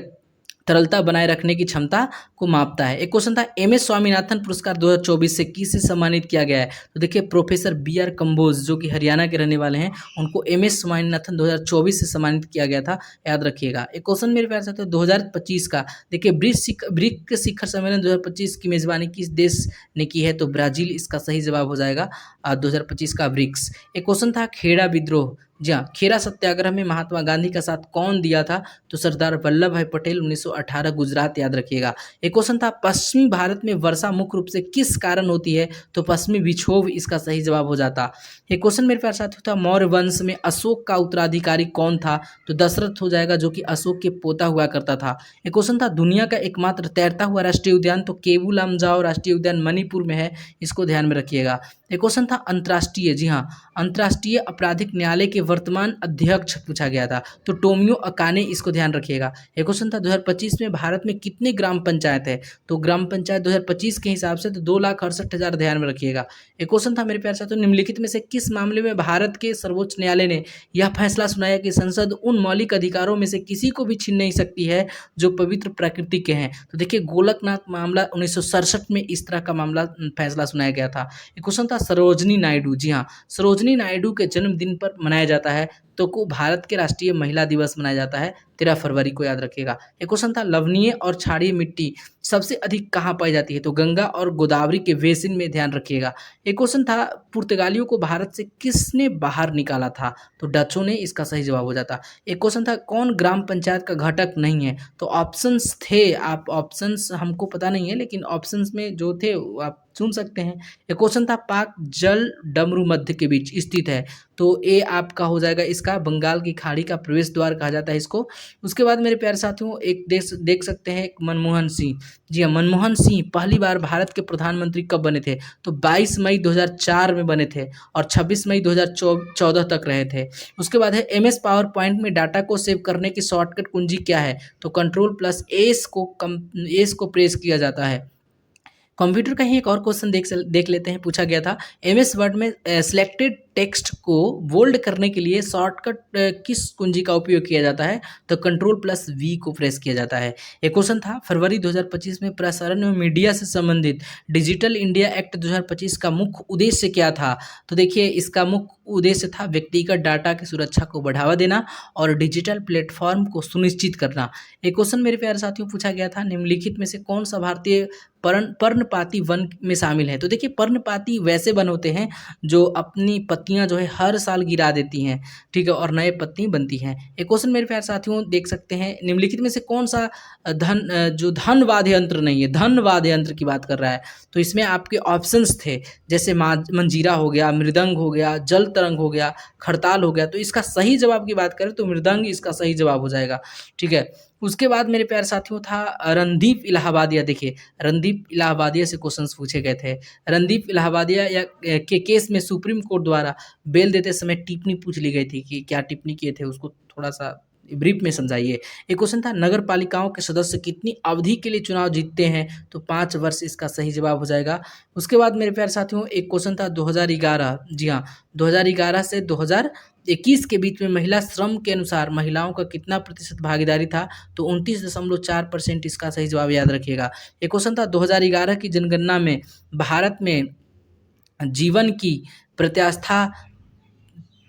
तरलता बनाए रखने की क्षमता को मापता है। एक क्वेश्चन था, एम.एस. स्वामीनाथन पुरस्कार 2024 से किसे सम्मानित किया गया है? तो देखिए, प्रोफेसर बी.आर. कंबोज जो कि हरियाणा के रहने वाले हैं, उनको एम.एस. स्वामीनाथन 2024 से सम्मानित किया गया था, याद रखिएगा। एक क्वेश्चन मेरे प्यार साथियों 2025 का, देखिए, ब्रिक्स शिखर सम्मेलन 2025 की मेजबानी किस देश ने की है? तो ब्राजील इसका सही जवाब हो जाएगा 2025 का ब्रिक्स। एक क्वेश्चन था, खेड़ा विद्रोह, जी हाँ, खेरा सत्याग्रह में महात्मा गांधी का साथ कौन दिया था? तो सरदार वल्लभ भाई पटेल, 1918, गुजरात, याद रखिएगा। एक क्वेश्चन था, पश्चिमी भारत में वर्षा मुख्य रूप से किस कारण होती है? तो पश्चिमी विक्षोभ इसका सही जवाब हो जाता। एक क्वेश्चन मेरे पास साथ था, मौर्य वंश में अशोक का उत्तराधिकारी कौन था? तो दशरथ हो जाएगा, जो कि अशोक के पोता हुआ करता था। एक क्वेश्चन था, दुनिया का एकमात्र तैरता हुआ राष्ट्रीय उद्यान, तो केबू लामजाओ राष्ट्रीय उद्यान मणिपुर में है, इसको ध्यान में रखिएगा। एक क्वेश्चन था, अंतर्राष्ट्रीय, जी हाँ, अंतर्राष्ट्रीय आपराधिक न्यायालय के वर्तमान अध्यक्ष पूछा गया था, तो टोमियो अकाने, इसको ध्यान रखिएगा। एक क्वेश्चन था, 2025 में भारत में कितने ग्राम पंचायत है? तो ग्राम पंचायत 2025 के हिसाब से तो 2,68,000, ध्यान में रखिएगा। एक क्वेश्चन था मेरे प्यारे साथियों, निम्नलिखित में से किस मामले में भारत के सर्वोच्च न्यायालय ने यह फैसला सुनाया कि संसद उन मौलिक अधिकारों में से किसी को भी छीन नहीं सकती है जो पवित्र प्रकृति के हैं? तो देखिए, गोलकनाथ मामला 1967 में इस तरह का मामला फैसला सुनाया गया था। एक क्वेश्चन था, सरोजनी नायडू, जी हाँ, सरोजनी नायडू के जन्मदिन पर मनाया जाता है तो को भारत के राष्ट्रीय महिला दिवस मनाया जाता है 13 फरवरी को, याद रखिएगा। एक क्वेश्चन था, लवणीय और क्षारीय मिट्टी सबसे अधिक कहाँ पाई जाती है? तो गंगा और गोदावरी के बेसिन में, ध्यान रखिएगा। एक क्वेश्चन था, पुर्तगालियों को भारत से किसने बाहर निकाला था? तो डचों ने, इसका सही जवाब हो जाता। एक क्वेश्चन था, कौन ग्राम पंचायत का घटक नहीं है? तो ऑप्शंस थे, आप ऑप्शंस हमको पता नहीं है, लेकिन ऑप्शंस में जो थे आप सुन सकते हैं। एक क्वेश्चन था, पाक जल डमरू मध्य के बीच स्थित है, तो ये आपका हो जाएगा, इसका बंगाल की खाड़ी का प्रवेश द्वार कहा जाता है इसको। उसके बाद मेरे प्यारे साथियों, एक देख सकते हैं, मनमोहन सिंह, जी हाँ, मनमोहन सिंह पहली बार भारत के प्रधानमंत्री कब बने थे? तो 22 मई 2004 में बने थे और 26 मई 2014 तक रहे थे। उसके बाद है, MS पावर पॉइंट में डाटा को सेव करने की शॉर्टकट कुंजी क्या है? तो Ctrl+S को प्रेस किया जाता है। कंप्यूटर का ही एक और क्वेश्चन देख लेते हैं, पूछा गया था, MS वर्ड में सिलेक्टेड टेक्स्ट को बोल्ड करने के लिए शॉर्टकट किस कुंजी का उपयोग किया जाता है? तो Ctrl+V को प्रेस किया जाता है। एक क्वेश्चन था, फरवरी 2025 में प्रसारण एवं मीडिया से संबंधित डिजिटल इंडिया एक्ट 2025 का मुख्य उद्देश्य क्या था? तो देखिए, इसका मुख्य उद्देश्य था व्यक्तिगत डाटा की सुरक्षा को बढ़ावा देना और डिजिटल प्लेटफॉर्म को सुनिश्चित करना। एक क्वेश्चन मेरे प्यारे साथियों पूछा गया था, निम्नलिखित में से कौन सा भारतीय पर्णपाती वन में शामिल है? तो देखिए, पर्णपाती वैसे वन होते हैं जो अपनी पत्तियां जो है हर साल गिरा देती हैं, ठीक है, और नए पत्ती बनती हैं। एक क्वेश्चन मेरे प्यारे साथियों देख सकते हैं, निम्नलिखित में से कौन सा जो धन वाद्य यंत्र नहीं है, धन वाद्य यंत्र की बात कर रहा है? तो इसमें आपके ऑप्शंस थे, जैसे मंजीरा हो गया, मृदंग हो गया, जल तरंग हो गया, खड़ताल हो गया। तो इसका सही जवाब की बात करें तो मृदंग इसका सही जवाब हो जाएगा, ठीक है। उसके बाद मेरे प्यारे साथियों था, रणदीप इलाहाबादिया, देखिए, रणदीप इलाहाबादिया से क्वेश्चंस पूछे गए थे। रणदीप इलाहाबादिया के केस में सुप्रीम कोर्ट द्वारा बेल देते समय टिप्पणी पूछ ली गई थी कि क्या टिप्पणी किए थे, उसको थोड़ा सा ब्रीफ में समझाइए। एक क्वेश्चन था, नगर पालिकाओं के सदस्य कितनी अवधि के लिए चुनाव जीतते हैं? तो 5 वर्ष, इसका सही जवाब हो जाएगा। उसके बाद मेरे प्यारे साथियों एक क्वेश्चन था, 2011, जी हाँ, 2011 से 2021 के बीच में महिला श्रम के अनुसार महिलाओं का कितना प्रतिशत भागीदारी था? तो 29.4%, इसका सही जवाब याद रखिएगा। एक क्वेश्चन था, 2011 की जनगणना में भारत में जीवन की प्रत्यास्था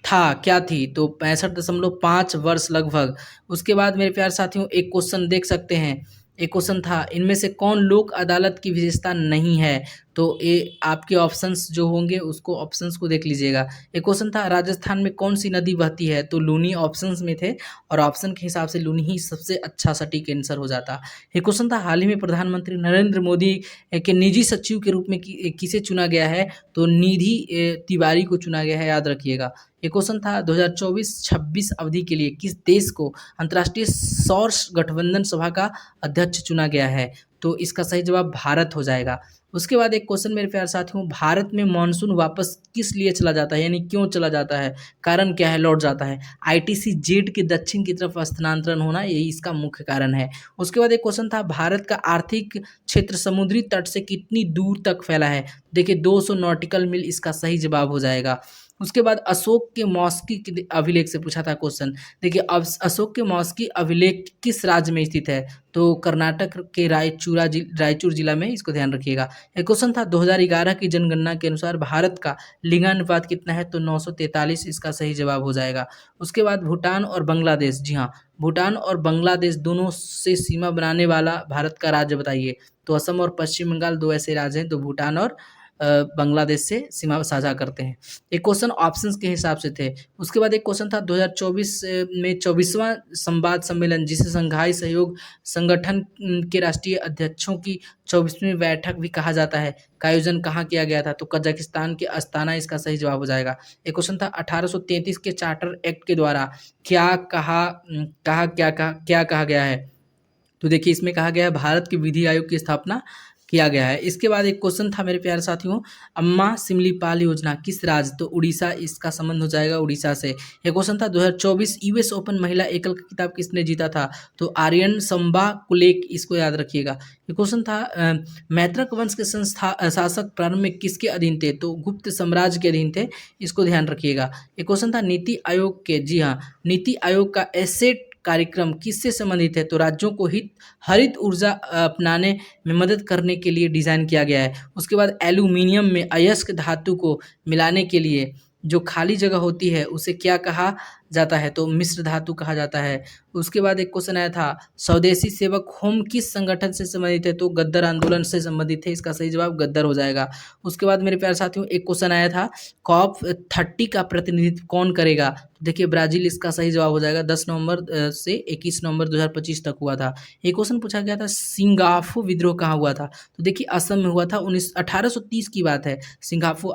था, क्या थी? तो 65.5 वर्ष लगभग। उसके बाद मेरे प्यारे साथियों एक क्वेश्चन देख सकते हैं, एक क्वेश्चन था, इनमें से कौन लोक अदालत की विशेषता नहीं है? तो ये आपके ऑप्शंस जो होंगे उसको ऑप्शंस को देख लीजिएगा। एक क्वेश्चन था, राजस्थान में कौन-सी नदी बहती है? तो लूनी ऑप्शंस में थे और ऑप्शन के हिसाब से लूनी ही सबसे अच्छा सटीक आंसर हो जाता। एक क्वेश्चन था, हाल ही में प्रधानमंत्री नरेंद्र मोदी के निजी सचिव के रूप में किसे चुना गया है? तो निधि तिवारी को चुना गया है, याद रखिएगा। एक क्वेश्चन था, 2024-26 अवधि के लिए किस देश को अंतर्राष्ट्रीय सौर गठबंधन सभा का अध्यक्ष चुना गया है? तो इसका सही जवाब भारत हो जाएगा। उसके बाद एक क्वेश्चन मेरे प्यारे साथियों, भारत में मानसून वापस किस लिए चला जाता है, यानी क्यों चला जाता है, कारण क्या है, लौट जाता है? आईटीसी जेड के दक्षिण की तरफ स्थानांतरण होना यही इसका मुख्य कारण है। उसके बाद एक क्वेश्चन था, भारत का आर्थिक क्षेत्र समुद्री तट से कितनी दूर तक फैला है? देखिए 200 नॉटिकल मील इसका सही जवाब हो जाएगा। उसके बाद अशोक के मौस्की के अभिलेख से पूछा था क्वेश्चन। देखिए अब अशोक के मौस्की अभिलेख किस राज्य में स्थित है? तो कर्नाटक के रायचूर जिला में, इसको ध्यान रखिएगा। एक क्वेश्चन था, 2011 की जनगणना के अनुसार भारत का लिंगानुपात कितना है? तो 943 इसका सही जवाब हो जाएगा। उसके बाद भूटान और बांग्लादेश, जी हाँ, भूटान और बांग्लादेश दोनों से सीमा बनाने वाला भारत का राज्य बताइए? तो असम और पश्चिम बंगाल दो ऐसे राज्य हैं, तो भूटान और बांग्लादेश से सीमा साझा करते हैं। एक क्वेश्चन ऑप्शंस के हिसाब से थे। उसके बाद एक क्वेश्चन था, 2024 में 24वां संवाद सम्मेलन, जिसे शंघाई सहयोग संगठन के राष्ट्रीय अध्यक्षों की 24वीं बैठक भी कहा जाता है, का आयोजन कहाँ किया गया था? तो कजाकिस्तान के अस्ताना इसका सही जवाब हो जाएगा। एक क्वेश्चन था, 1833 के चार्टर एक्ट के द्वारा क्या कहा गया है? तो देखिए इसमें कहा गया है भारत के विधि आयोग की स्थापना किया गया है। इसके बाद एक क्वेश्चन था मेरे प्यारे साथियों, अम्मा सिमलीपाल योजना किस राज्य? तो उड़ीसा, इसका संबंध हो जाएगा उड़ीसा से। एक क्वेश्चन था, 2024 यूएस ओपन महिला एकल का खिताब किसने जीता था? तो आर्यन संबा कुलेक, इसको याद रखिएगा। एक क्वेश्चन था, मैत्रक वंश के शासक प्रारंभ में किसके अधीन थे? तो गुप्त साम्राज्य के अधीन थे, इसको ध्यान रखिएगा। एक क्वेश्चन था, नीति आयोग के, जी हाँ, नीति आयोग का एसेट कार्यक्रम किससे संबंधित है? तो राज्यों को हरित ऊर्जा अपनाने में मदद करने के लिए डिज़ाइन किया गया है। उसके बाद एल्यूमीनियम में अयस्क धातु को मिलाने के लिए जो खाली जगह होती है उसे क्या कहा जाता है? तो मिश्र धातु कहा जाता है। उसके बाद एक क्वेश्चन आया था, स्वदेशी सेवक होम किस संगठन से संबंधित है? तो गद्दर आंदोलन से संबंधित है, इसका सही जवाब गद्दर हो जाएगा। उसके बाद मेरे प्यारे साथियों एक क्वेश्चन आया था, कॉप 30 का प्रतिनिधित्व कौन करेगा? तो देखिए ब्राज़ील इसका सही जवाब हो जाएगा। 10 नवंबर से 21 नवंबर 2025 तक हुआ था। एक क्वेश्चन पूछा गया था, सिंगाफू विद्रोह कहाँ हुआ था? तो देखिए असम में हुआ था, 1830 की बात है, सिंगाफू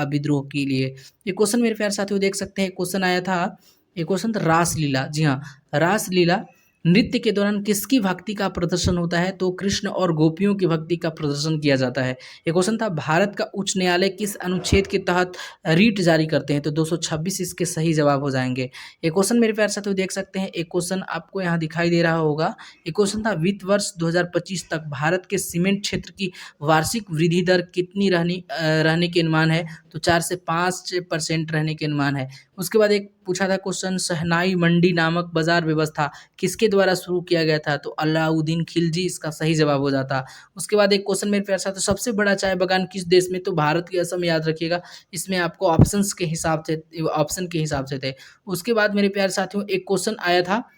विद्रोह के लिए। ये क्वेश्चन मेरे प्यारे साथियों देख सकते हैं, क्वेश्चन आया था, एक क्वेश्चन था रासलीला, जी हाँ, रासलीला नृत्य के दौरान किसकी भक्ति का प्रदर्शन होता है? तो कृष्ण और गोपियों की भक्ति का प्रदर्शन किया जाता है। एक क्वेश्चन था, भारत का उच्च न्यायालय किस अनुच्छेद के तहत रीट जारी करते हैं? तो 226 इसके सही जवाब हो जाएंगे। एक क्वेश्चन मेरे प्यारे साथियों देख सकते हैं, एक क्वेश्चन आपको यहाँ दिखाई दे रहा होगा। एक क्वेश्चन था, वित्त वर्ष 2025 तक भारत के सीमेंट क्षेत्र की वार्षिक वृद्धि दर कितनी रहने के अनुमान है? तो 4 से 5% रहने के अनुमान है। उसके बाद एक पूछा था क्वेश्चन, शहनाई मंडी नामक बाजार व्यवस्था किसके द्वारा शुरू किया गया था? तो अलाउद्दीन खिलजी, इसका सही जवाब हो जाता। उसके बाद एक क्वेश्चन मेरे प्यारे साथियों, सबसे बड़ा चाय बागान किस देश में? तो भारत के असम, याद रखिएगा। इसमें आपको ऑप्शन के हिसाब से थे। उसके बाद मेरे प्यारे साथियों एक क्वेश्चन आया था,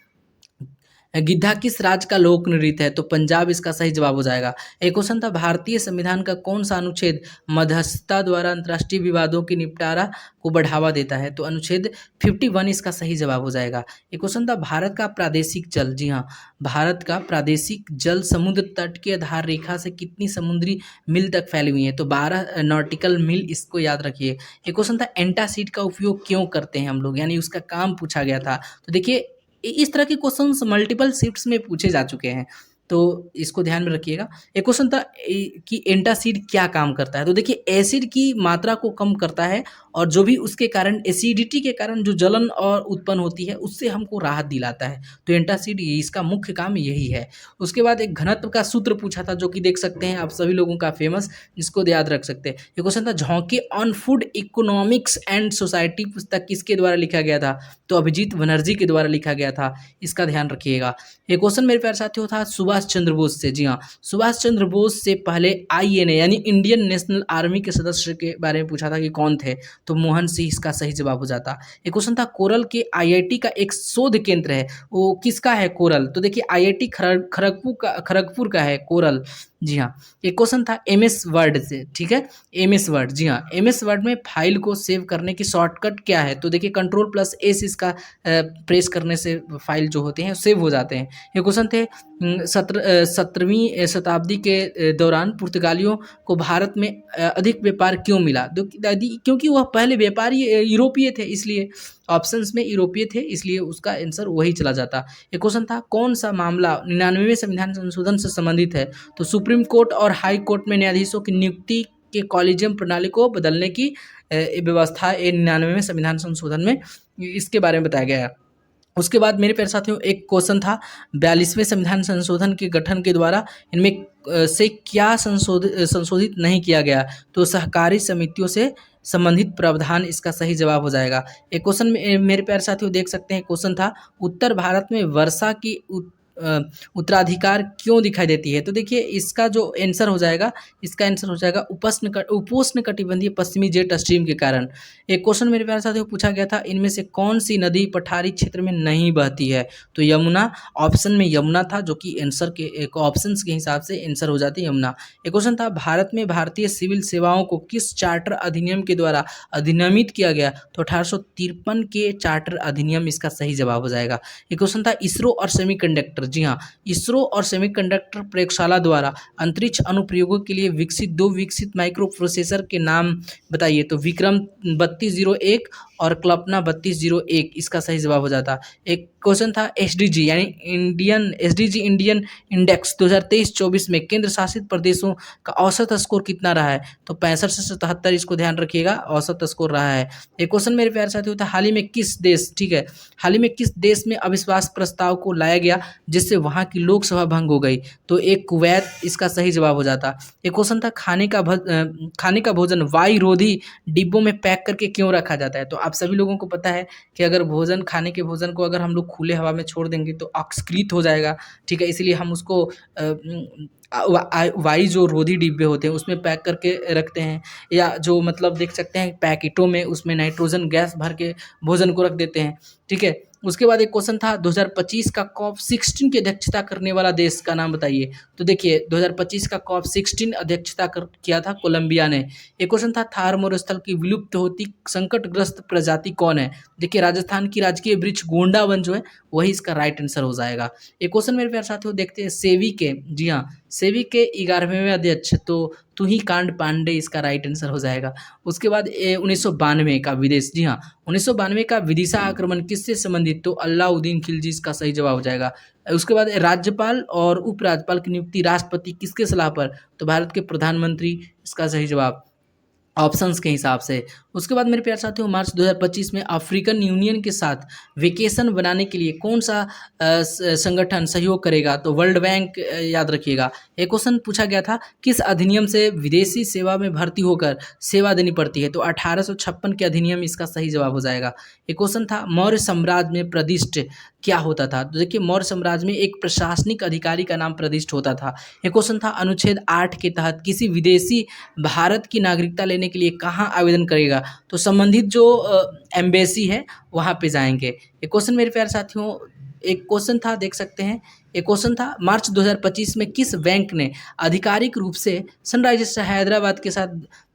गिद्धा किस राज्य का लोक नृत्य है? तो पंजाब इसका सही जवाब हो जाएगा। एक क्वेश्चन था, भारतीय संविधान का कौन सा अनुच्छेद मध्यस्थता द्वारा अंतर्राष्ट्रीय विवादों के निपटारा को बढ़ावा देता है? तो अनुच्छेद 51 इसका सही जवाब हो जाएगा। एक क्वेश्चन था, भारत का प्रादेशिक जल, जी हाँ, भारत का प्रादेशिक जल समुद्र तट की आधार रेखा से कितनी समुद्री मील तक फैली हुई है? तो 12 नॉटिकल मील, इसको याद रखिए। एक क्वेश्चन था, एंटासिड का उपयोग क्यों करते हैं हम लोग, यानी उसका काम पूछा गया था। तो देखिए इस तरह के क्वेश्चंस मल्टीपल शिफ्ट्स में पूछे जा चुके हैं, तो इसको ध्यान में रखिएगा। एक क्वेश्चन था कि एंटासिड क्या काम करता है? तो देखिए एसिड की मात्रा को कम करता है और जो भी उसके कारण एसिडिटी के कारण जो जलन और उत्पन्न होती है उससे हमको राहत दिलाता है। तो एंटासिड इसका मुख्य काम यही है। उसके बाद एक घनत्व का सूत्र पूछा था, जो कि देख सकते हैं आप सभी लोगों का फेमस, इसको याद रख सकते हैं। एक क्वेश्चन था, झोंके on food economics and society पुस्तक किसके द्वारा लिखा गया था? तो अभिजीत बनर्जी के द्वारा लिखा गया था, इसका ध्यान रखिएगा। एक क्वेश्चन मेरे प्यारे साथियों था, सुभाष चंद्र बोस से, जी हाँ, सुभाष चंद्र बोस से पहले आईएनए यानी इंडियन नेशनल आर्मी के सदस्य के बारे में पूछा था कि कौन थे? तो मोहन सिंह इसका सही जवाब हो जाता। एक क्वेश्चन था कोरल के आईआईटी का एक शोध केंद्र है, वो किसका है कोरल? तो देखिए आईआईटी खड़गपुर का है कोरल। जी हाँ। एक क्वेश्चन था एमएस वर्ड से, ठीक है, एमएस वर्ड, जी हाँ, एमएस वर्ड में फाइल को सेव करने की शॉर्टकट क्या है? तो देखिए कंट्रोल प्लस एस इसका प्रेस करने से फाइल जो होते हैं सेव हो जाते हैं। ये क्वेश्चन थे 17वीं शताब्दी के दौरान पुर्तगालियों को भारत में अधिक व्यापार क्यों मिला? क्योंकि वह पहले व्यापारी यूरोपीय थे, इसलिए ऑप्शंस में यूरोपीय थे, इसलिए उसका आंसर वही चला जाता। एक क्वेश्चन था कौन सा मामला 99वें संविधान संशोधन से संबंधित है? तो सुप्रीम कोर्ट और हाई कोर्ट में न्यायाधीशों की नियुक्ति के कॉलेजियम प्रणाली को बदलने की व्यवस्था 99वें संविधान संशोधन में इसके बारे में बताया गया है। उसके बाद मेरे प्यारे साथियों एक क्वेश्चन था 42वें संविधान संशोधन के गठन के द्वारा इनमें से क्या संशोधित नहीं किया गया? तो सहकारी समितियों से संबंधित प्रावधान इसका सही जवाब हो जाएगा। एक क्वेश्चन मेरे प्यारे साथियों देख सकते हैं, क्वेश्चन था उत्तर भारत में वर्षा की उत्तराधिकार क्यों दिखाई देती है? तो देखिए इसका जो आंसर हो जाएगा, इसका आंसर हो जाएगा उपोष्ण कटिबंधीय पश्चिमी जेट स्ट्रीम के कारण। एक क्वेश्चन मेरे प्यारे साथियों पूछा गया था इनमें से कौन सी नदी पठारी क्षेत्र में नहीं बहती है? तो यमुना, ऑप्शन में यमुना था, जो कि आंसर के एक ऑप्शंस के हिसाब से आंसर हो जाती है यमुना। एक क्वेश्चन था भारत में भारतीय सिविल सेवाओं को किस चार्टर अधिनियम के द्वारा अधिनियमित किया गया? तो 1853 के चार्टर अधिनियम इसका सही जवाब हो जाएगा। एक क्वेश्चन था इसरो और सेमीकंडक्टर, जी हाँ, इसरो और सेमीकंडक्टर प्रयोगशाला द्वारा अंतरिक्ष अनुप्रयोगों के लिए दो विकसित माइक्रो प्रोसेसर के नाम बताइए? तो विक्रम 3201 और कल्पना 3201 इसका सही जवाब हो जाता। एक क्वेश्चन था एसडीजी यानी इंडियन इंडेक्स 2023-24 में केंद्र शासित प्रदेशों का औसत स्कोर कितना रहा है? तो 65 से 77, इसको ध्यान रखिएगा, औसत स्कोर रहा है। एक क्वेश्चन मेरे प्यारे साथियों था हाल ही में किस देश, ठीक है, हाल ही में किस देश में अविश्वास प्रस्ताव को लाया गया जिससे वहां की लोकसभा भंग हो गई? तो एक कुवैत इसका सही जवाब हो जाता। एक क्वेश्चन था खाने का भोजन वायुरोधी डिब्बों में पैक करके क्यों रखा जाता है? तो आप सभी लोगों को पता है कि अगर खाने के भोजन को अगर हम लोग खुले हवा में छोड़ देंगे तो ऑक्सीकृत हो जाएगा, ठीक है, इसलिए हम उसको वायु जो रोधी डिब्बे होते हैं उसमें पैक करके रखते हैं, या जो मतलब देख सकते हैं पैकेटों में उसमें नाइट्रोजन गैस भर के भोजन को रख देते हैं, ठीक है। उसके बाद एक क्वेश्चन था 2025 का COP16 की अध्यक्षता करने वाला देश का नाम बताइए? तो देखिए 2025 का COP16 अध्यक्षता किया था कोलंबिया ने। एक क्वेश्चन था थार मरुस्थल की विलुप्त होती संकटग्रस्त प्रजाति कौन है? देखिए राजस्थान की राजकीय वृक्ष गोंडा वन जो है वही इसका राइट आंसर हो जाएगा। एक क्वेश्चन मेरे प्यारे साथियों देखते हैं सेवी के, जी हाँ, सेवी के 11वें अध्यक्ष तो तुही कांड पांडे इसका राइट आंसर हो जाएगा। उसके बाद 1992 का विदेश, जी हाँ, 1992 का विदिशा आक्रमण किससे संबंधित? तो अलाउद्दीन खिलजी इसका सही जवाब हो जाएगा। उसके बाद राज्यपाल और उपराज्यपाल की नियुक्ति राष्ट्रपति किसके सलाह पर? तो भारत के प्रधानमंत्री इसका सही जवाब ऑप्शंस के हिसाब से। उसके बाद मेरे प्यारे साथियों मार्च 2025 में अफ्रीकन यूनियन के साथ वेकेशन बनाने के लिए कौन सा संगठन सहयोग करेगा? तो वर्ल्ड बैंक, याद रखिएगा। एक क्वेश्चन पूछा गया था किस अधिनियम से विदेशी सेवा में भर्ती होकर सेवा देनी पड़ती है? तो 1856 के अधिनियम इसका सही जवाब हो जाएगा। एक क्वेश्चन था मौर्य साम्राज्य में प्रदिष्ट क्या होता था? तो देखिए मौर्य साम्राज्य में एक प्रशासनिक अधिकारी का नाम प्रदिष्ट होता था। एक क्वेश्चन था अनुच्छेद 8 के तहत किसी विदेशी भारत की नागरिकता लेने के लिए कहाँ आवेदन करेगा? तो संबंधित जो एम्बेसी है वहाँ पे जाएंगे। एक क्वेश्चन मेरे प्यारे साथियों, एक क्वेश्चन था देख सकते हैं, एक क्वेश्चन था मार्च 2025 में किस बैंक ने आधिकारिक रूप से सनराइजर्स हैदराबाद के साथ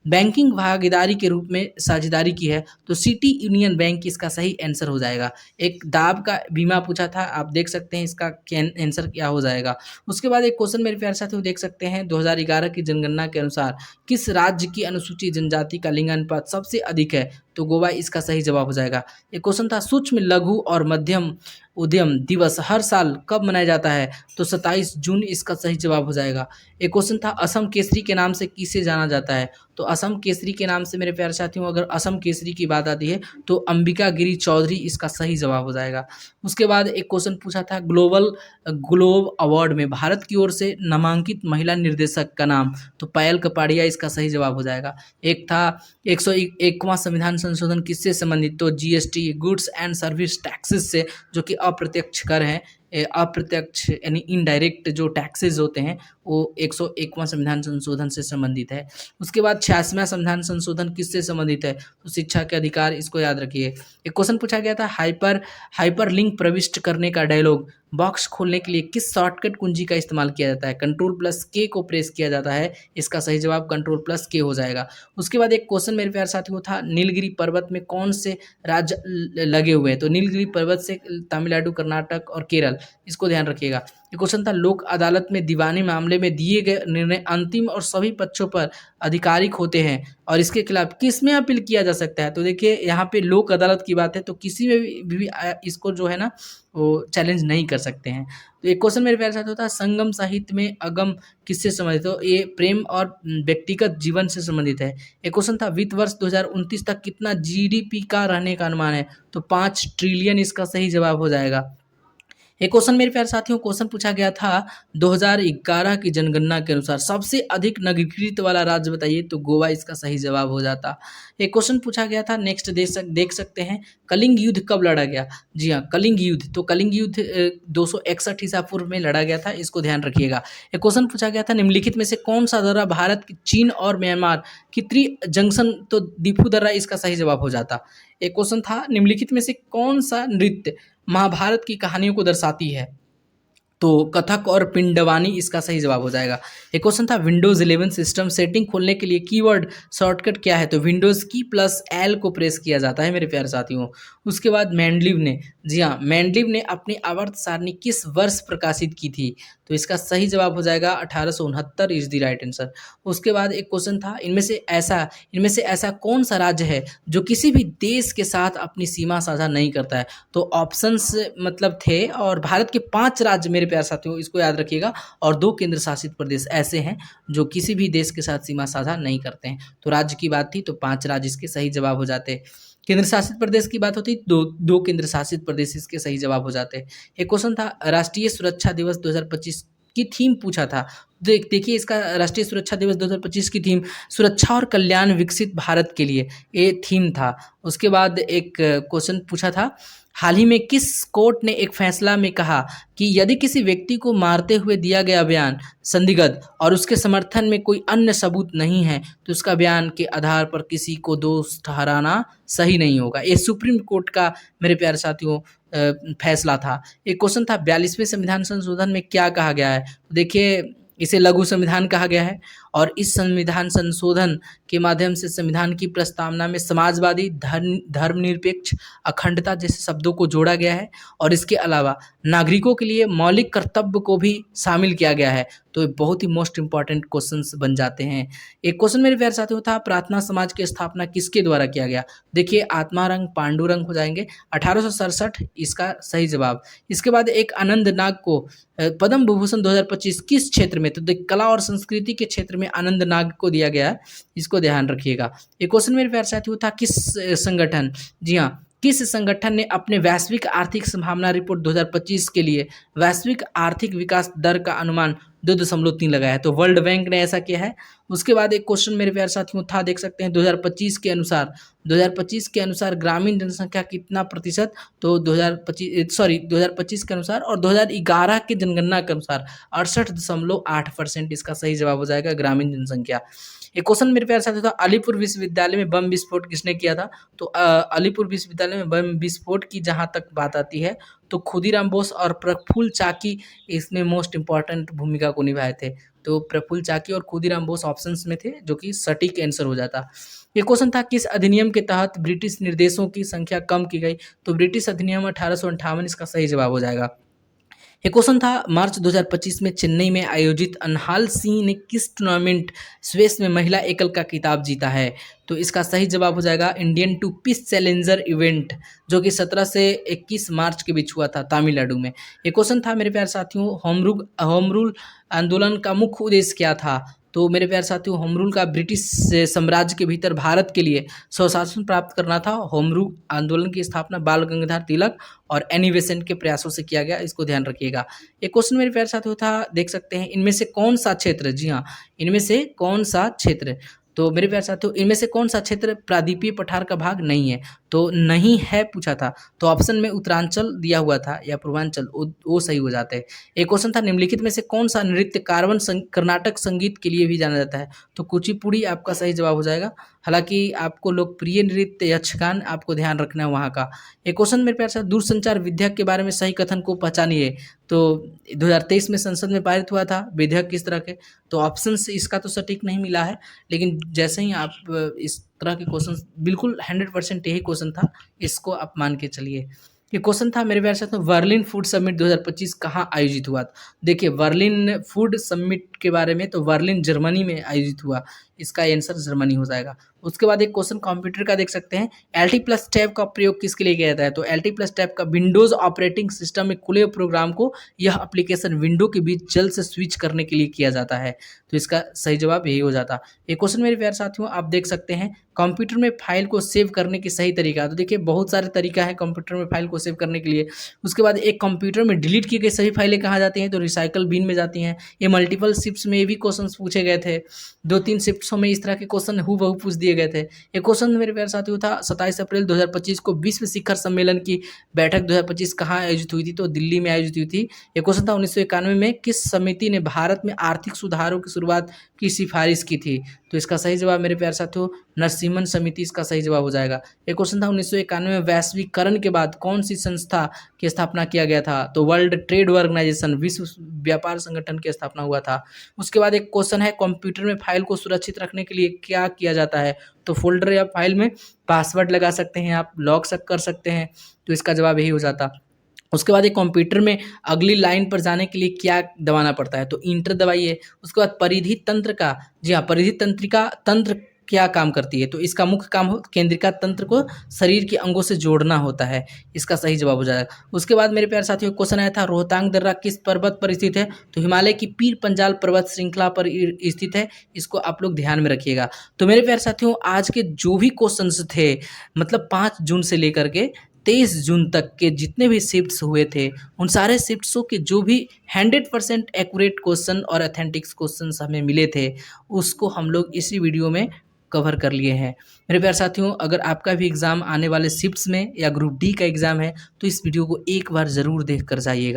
बैंकिंग भागीदारी के रूप में साझेदारी की है? तो सिटी यूनियन बैंक इसका सही आंसर हो जाएगा। एक दाब का बीमा पूछा था, आप देख सकते हैं इसका आंसर क्या हो जाएगा। उसके बाद एक क्वेश्चन मेरे प्यारे साथियों देख सकते हैं 2011 की जनगणना के अनुसार किस राज्य की अनुसूचित जनजाति का लिंगानुपात सबसे अधिक है? तो गोवा इसका सही जवाब हो जाएगा। एक क्वेश्चन था सूक्ष्म लघु और मध्यम उद्यम दिवस हर साल कब मनाया जाता है? तो 27 जून इसका सही जवाब हो जाएगा। एक क्वेश्चन था असम केसरी के नाम से किसे जाना जाता है? तो असम केसरी के नाम से मेरे प्यारे साथियों अगर असम केसरी की बात आती है तो अंबिका गिरी चौधरी इसका सही जवाब हो जाएगा। उसके बाद एक क्वेश्चन पूछा था ग्लोब अवार्ड में भारत की ओर से नामांकित महिला निर्देशक का नाम? तो पायल कपाड़िया इसका सही जवाब हो जाएगा। एक था 101वां संविधान संशोधन किससे संबंधित? तो GST goods and service taxes से, जो कि अप्रत्यक्ष कर हैं, अप्रत्यक्ष यानी इनडायरेक्ट जो टैक्सेस होते हैं वो 101वां संविधान संशोधन से संबंधित है। उसके बाद 86वां संविधान संशोधन किससे संबंधित है? तो शिक्षा के अधिकार, इसको याद रखिए। एक क्वेश्चन पूछा गया था, हाइपरलिंक प्रविष्ट करने का डायलॉग बॉक्स खोलने के लिए किस शॉर्टकट कुंजी का इस्तेमाल किया जाता है? कंट्रोल+K को प्रेस किया जाता है। इसका सही जवाब कंट्रोल+K हो जाएगा। उसके बाद एक क्वेश्चन मेरे प्यारे साथियों था, नीलगिरी पर्वत में कौन से राज्य लगे हुए हैं? तो नीलगिरी पर्वत से तमिलनाडु, कर्नाटक और केरल, इसको ध्यान रखिएगा। ये क्वेश्चन था, लोक अदालत में दीवानी मामले में दिए गए निर्णय अंतिम और सभी पक्षों पर आधिकारिक होते हैं और इसके खिलाफ किस में अपील किया जा सकता है? तो देखिए यहाँ पे लोक अदालत की बात है, तो किसी में भी इसको जो है ना वो चैलेंज नहीं कर सकते हैं। तो एक क्वेश्चन मेरे प्यारे साथ होता है, संगम साहित्य में अगम किससे संबंधित हो? ये प्रेम और व्यक्तिगत जीवन से संबंधित है। एक क्वेश्चन था, वित्त वर्ष 2029 तक कितना जीडीपी का रहने का अनुमान है? तो 5 ट्रिलियन इसका सही जवाब हो जाएगा। एक क्वेश्चन मेरे प्यारे साथियों, क्वेश्चन पूछा गया था 2011 की जनगणना के अनुसार सबसे अधिक नागरिकता वाला राज्य बताइए? तो गोवा इसका सही जवाब हो जाता। एक क्वेश्चन पूछा गया था, नेक्स्ट देख सकते हैं, कलिंग युद्ध कब लड़ा गया? जी हाँ, कलिंग युद्ध, तो कलिंग युद्ध 261 ईसा पूर्व में लड़ा गया था, इसको ध्यान रखिएगा। एक क्वेश्चन पूछा गया था, निम्नलिखित में से कौन सा दर्रा भारत, चीन और म्यांमार की जंक्शन, तो दीफू दर्रा इसका सही जवाब हो जाता। एक क्वेश्चन था, निम्नलिखित में से कौन सा नृत्य महाभारत की कहानियों को दर्शाती है? तो कथक और पिंडवानी इसका सही जवाब हो जाएगा। एक क्वेश्चन था, विंडोज 11 सिस्टम सेटिंग खोलने के लिए कीवर्ड शॉर्टकट क्या है? तो विंडोज की प्लस एल को प्रेस किया जाता है मेरे प्यारे साथियों। उसके बाद मेंडलीव ने, जी हाँ, मेंडलीव ने अपनी आवर्त सारणी किस वर्ष प्रकाशित की थी? तो इसका सही जवाब हो जाएगा 1869 इज द राइट आंसर। उसके बाद एक क्वेश्चन था, इनमें से ऐसा कौन सा राज्य है जो किसी भी देश के साथ अपनी सीमा साझा नहीं करता है? तो ऑप्शंस मतलब थे, और भारत के 5 राज्य मेरे प्यारे साथियों, इसको याद रखिएगा, और 2 केंद्र शासित प्रदेश ऐसे हैं जो किसी भी देश के साथ सीमा साझा नहीं करते हैं। तो राज्य की बात थी तो 5 राज्य इसके सही जवाब हो जाते। केंद्र शासित प्रदेश की बात होती, दो केंद्र शासित प्रदेश इसके सही जवाब हो जाते। एक क्वेश्चन था, राष्ट्रीय सुरक्षा दिवस 2025 की थीम पूछा था। देखिए इसका राष्ट्रीय सुरक्षा दिवस 2025 की थीम सुरक्षा और कल्याण विकसित भारत के लिए, ये थीम था। उसके बाद एक क्वेश्चन पूछा था, हाल ही में किस कोर्ट ने एक फैसला में कहा कि यदि किसी व्यक्ति को मारते हुए दिया गया बयान संदिग्ध और उसके समर्थन में कोई अन्य सबूत नहीं है तो उसका बयान के आधार पर किसी को दोष ठहराना सही नहीं होगा? ये सुप्रीम कोर्ट का मेरे प्यारे साथियों फैसला था। एक क्वेश्चन था, 42वें संविधान संशोधन में क्या कहा गया है? देखिए इसे लघु संविधान कहा गया है और इस संविधान संशोधन के माध्यम से संविधान की प्रस्तावना में समाजवादी, धर्मनिरपेक्ष, अखंडता जैसे शब्दों को जोड़ा गया है और इसके अलावा नागरिकों के लिए मौलिक कर्तव्य को भी शामिल किया गया है। तो ये बहुत ही मोस्ट इंपॉर्टेंट क्वेश्चंस बन जाते हैं। एक क्वेश्चन मेरे प्यारे साथियों था, प्रार्थना समाज की स्थापना किसके द्वारा किया गया? देखिए आत्मारंग पांडुरंग हो जाएंगे, 1867 इसका सही जवाब। इसके बाद एक आनंद नाग को पद्म विभूषण 2025 किस क्षेत्र में? तो कला और संस्कृति के क्षेत्र में आनंद नाग को दिया गया है, इसको ध्यान रखिएगा। एक क्वेश्चन मेरे प्यारे साथियों था, किस संगठन, जी हाँ, किस संगठन ने अपने वैश्विक आर्थिक संभावना रिपोर्ट 2025 के लिए वैश्विक आर्थिक विकास दर का अनुमान 2.3 लगाया है? तो वर्ल्ड बैंक ने ऐसा किया है। उसके बाद एक क्वेश्चन मेरे प्यारे साथियों था, देख सकते हैं 2025 के अनुसार ग्रामीण जनसंख्या कितना प्रतिशत? तो 2025 के अनुसार और 2011 की जनगणना के अनुसार 68.8% इसका सही जवाब हो जाएगा, ग्रामीण जनसंख्या। एक क्वेश्चन मेरे प्यारे साथियों था, अलीपुर विश्वविद्यालय में बम विस्फोट किसने किया था? तो अलीपुर विश्वविद्यालय में बम विस्फोट की जहाँ तक बात आती है तो खुदीराम बोस और प्रफुल्ल चाकी इसमें मोस्ट इंपॉर्टेंट भूमिका को निभाए थे। तो प्रफुल्ल चाकी और खुदीराम बोस ऑप्शंस में थे, जो कि सटीक आंसर हो जाता। ये क्वेश्चन था, किस अधिनियम के तहत ब्रिटिश निर्देशों की संख्या कम की गई? तो ब्रिटिश अधिनियम 1858 इसका सही जवाब हो जाएगा। एक क्वेश्चन था, मार्च 2025 में चेन्नई में आयोजित अनहाल सिंह ने किस टूर्नामेंट स्वेस में महिला एकल का खिताब जीता है? तो इसका सही जवाब हो जाएगा Indian two piece challenger event, जो कि 17 से 21 मार्च के बीच हुआ था तमिलनाडु में। एक क्वेश्चन था मेरे प्यारे साथियों, होम रूल आंदोलन का मुख्य उद्देश्य क्या था? तो मेरे प्यारे साथियों, होम रूल का ब्रिटिश साम्राज्य के भीतर भारत के लिए स्वशासन प्राप्त करना था। होम रूल आंदोलन की स्थापना बाल गंगाधर तिलक और एनी बेसेंट के प्रयासों से किया गया, इसको ध्यान रखिएगा। एक क्वेश्चन मेरे प्यारे साथियों था, देख सकते हैं, इनमें से कौन सा क्षेत्र, जी हाँ, इनमें से कौन सा क्षेत्र, तो मेरे प्यारे साथियों, इनमें से कौन सा क्षेत्र प्रायद्वीपीय पठार का भाग नहीं है? तो नहीं है पूछा था, तो ऑप्शन में उत्तरांचल दिया हुआ था या पूर्वांचल, वो सही हो जाते हैं। एक क्वेश्चन था निम्नलिखित में से कौन सा नृत्य कर्नाटक संगीत के लिए भी जाना जाता है, तो कुचिपुड़ी आपका सही जवाब हो जाएगा। हालांकि आपको लोकप्रिय नृत्य यक्षगान आपको ध्यान रखना है वहाँ का। एक क्वेश्चन मेरे प्यार से, दूरसंचार विधेयक के बारे में सही कथन को पहचानिए। तो 2023 में संसद में पारित हुआ था विधेयक किस तरह के, तो ऑप्शन से इसका तो सटीक नहीं मिला है, लेकिन जैसे ही आप इस तरह के क्वेश्चन, बिल्कुल 100% यही क्वेश्चन था, इसको आप मान के चलिए। ये क्वेश्चन था मेरे प्यार से, तो बर्लिन फूड समिट 2025 कहाँ आयोजित हुआ? देखिए बर्लिन फूड समिट के बारे में, तो बर्लिन जर्मनी में आयोजित हुआ, इसका आंसर जर्मनी हो जाएगा। उसके बाद एक क्वेश्चन कंप्यूटर का देख सकते हैं, LT+ टैब का प्रयोग किसके लिए किया जाता है? तो LT+ टैब का विंडोज ऑपरेटिंग सिस्टम में खुले प्रोग्राम को यह एप्लीकेशन विंडो के बीच जल्द से स्विच करने के लिए किया जाता है, तो इसका सही जवाब यही हो जाता। एक क्वेश्चन मेरे प्यारे साथियों आप देख सकते हैं, कंप्यूटर में फाइल को सेव करने की सही तरीका, तो देखिए बहुत सारे तरीका है कंप्यूटर में फाइल को सेव करने के लिए। उसके बाद एक कंप्यूटर में डिलीट की गई सभी फाइलें कहाँ जाती हैं? तो रिसाइकल बिन में जाती हैं। ये मल्टीपल शिफ्ट्स में ये भी क्वेश्चन पूछे गए थे, 2-3 शिफ्ट्सों में इस तरह के क्वेश्चन हूबहू पूछ दिए गए थे। एक क्वेश्चन मेरे प्यारे साथियों था, 27 अप्रैल 2025 को विश्व शिखर सम्मेलन की बैठक 2025 कहाँ आयोजित हुई थी? तो दिल्ली में आयोजित हुई थी। एक क्वेश्चन था 1991 में किस समिति ने भारत में आर्थिक सुधारों की शुरुआत की सिफारिश की थी? तो इसका सही जवाब मेरे प्यारे साथियों नरसिम्हन समिति इसका सही जवाब हो जाएगा। एक क्वेश्चन था 1991 में वैश्वीकरण के बाद कौन सी संस्था की स्थापना किया गया था? तो वर्ल्ड ट्रेड ऑर्गेनाइजेशन, विश्व व्यापार संगठन की स्थापना हुआ था। उसके बाद एक क्वेश्चन है, कंप्यूटर में फाइल को सुरक्षित रखने के लिए क्या किया जाता है? तो फोल्डर या फाइल में पासवर्ड लगा सकते हैं, आप लॉक कर सकते हैं, तो इसका जवाब यही हो जाता। उसके बाद एक कंप्यूटर में अगली लाइन पर जाने के लिए क्या दबाना पड़ता है? तो इंटर दबाइए। उसके बाद परिधि तंत्र का, जी हाँ, परिधि तंत्रिका तंत्र क्या काम करती है? तो इसका मुख्य काम हो केंद्रिका तंत्र को शरीर के अंगों से जोड़ना होता है, इसका सही जवाब हो जाएगा। उसके बाद मेरे प्यारे साथियों क्वेश्चन आया था, रोहतांग दर्रा किस पर्वत पर स्थित है? तो हिमालय की पीर पंजाल पर्वत श्रृंखला पर स्थित है, इसको आप लोग ध्यान में रखिएगा। तो मेरे प्यारे साथियों आज के जो भी क्वेश्चन थे, मतलब 5 जून से लेकर के 23 जून तक के जितने भी शिफ्ट्स हुए थे, उन सारे शिफ्ट्सों के जो भी 100% एक्यूरेट क्वेश्चन और ऑथेंटिक्स क्वेश्चंस हमें मिले थे, उसको हम लोग इसी वीडियो में कवर कर लिए हैं। मेरे प्यारे साथियों अगर आपका भी एग्ज़ाम आने वाले शिफ्ट्स में या ग्रुप डी का एग्ज़ाम है, तो इस वीडियो को एक बार ज़रूर देख कर जाइएगा।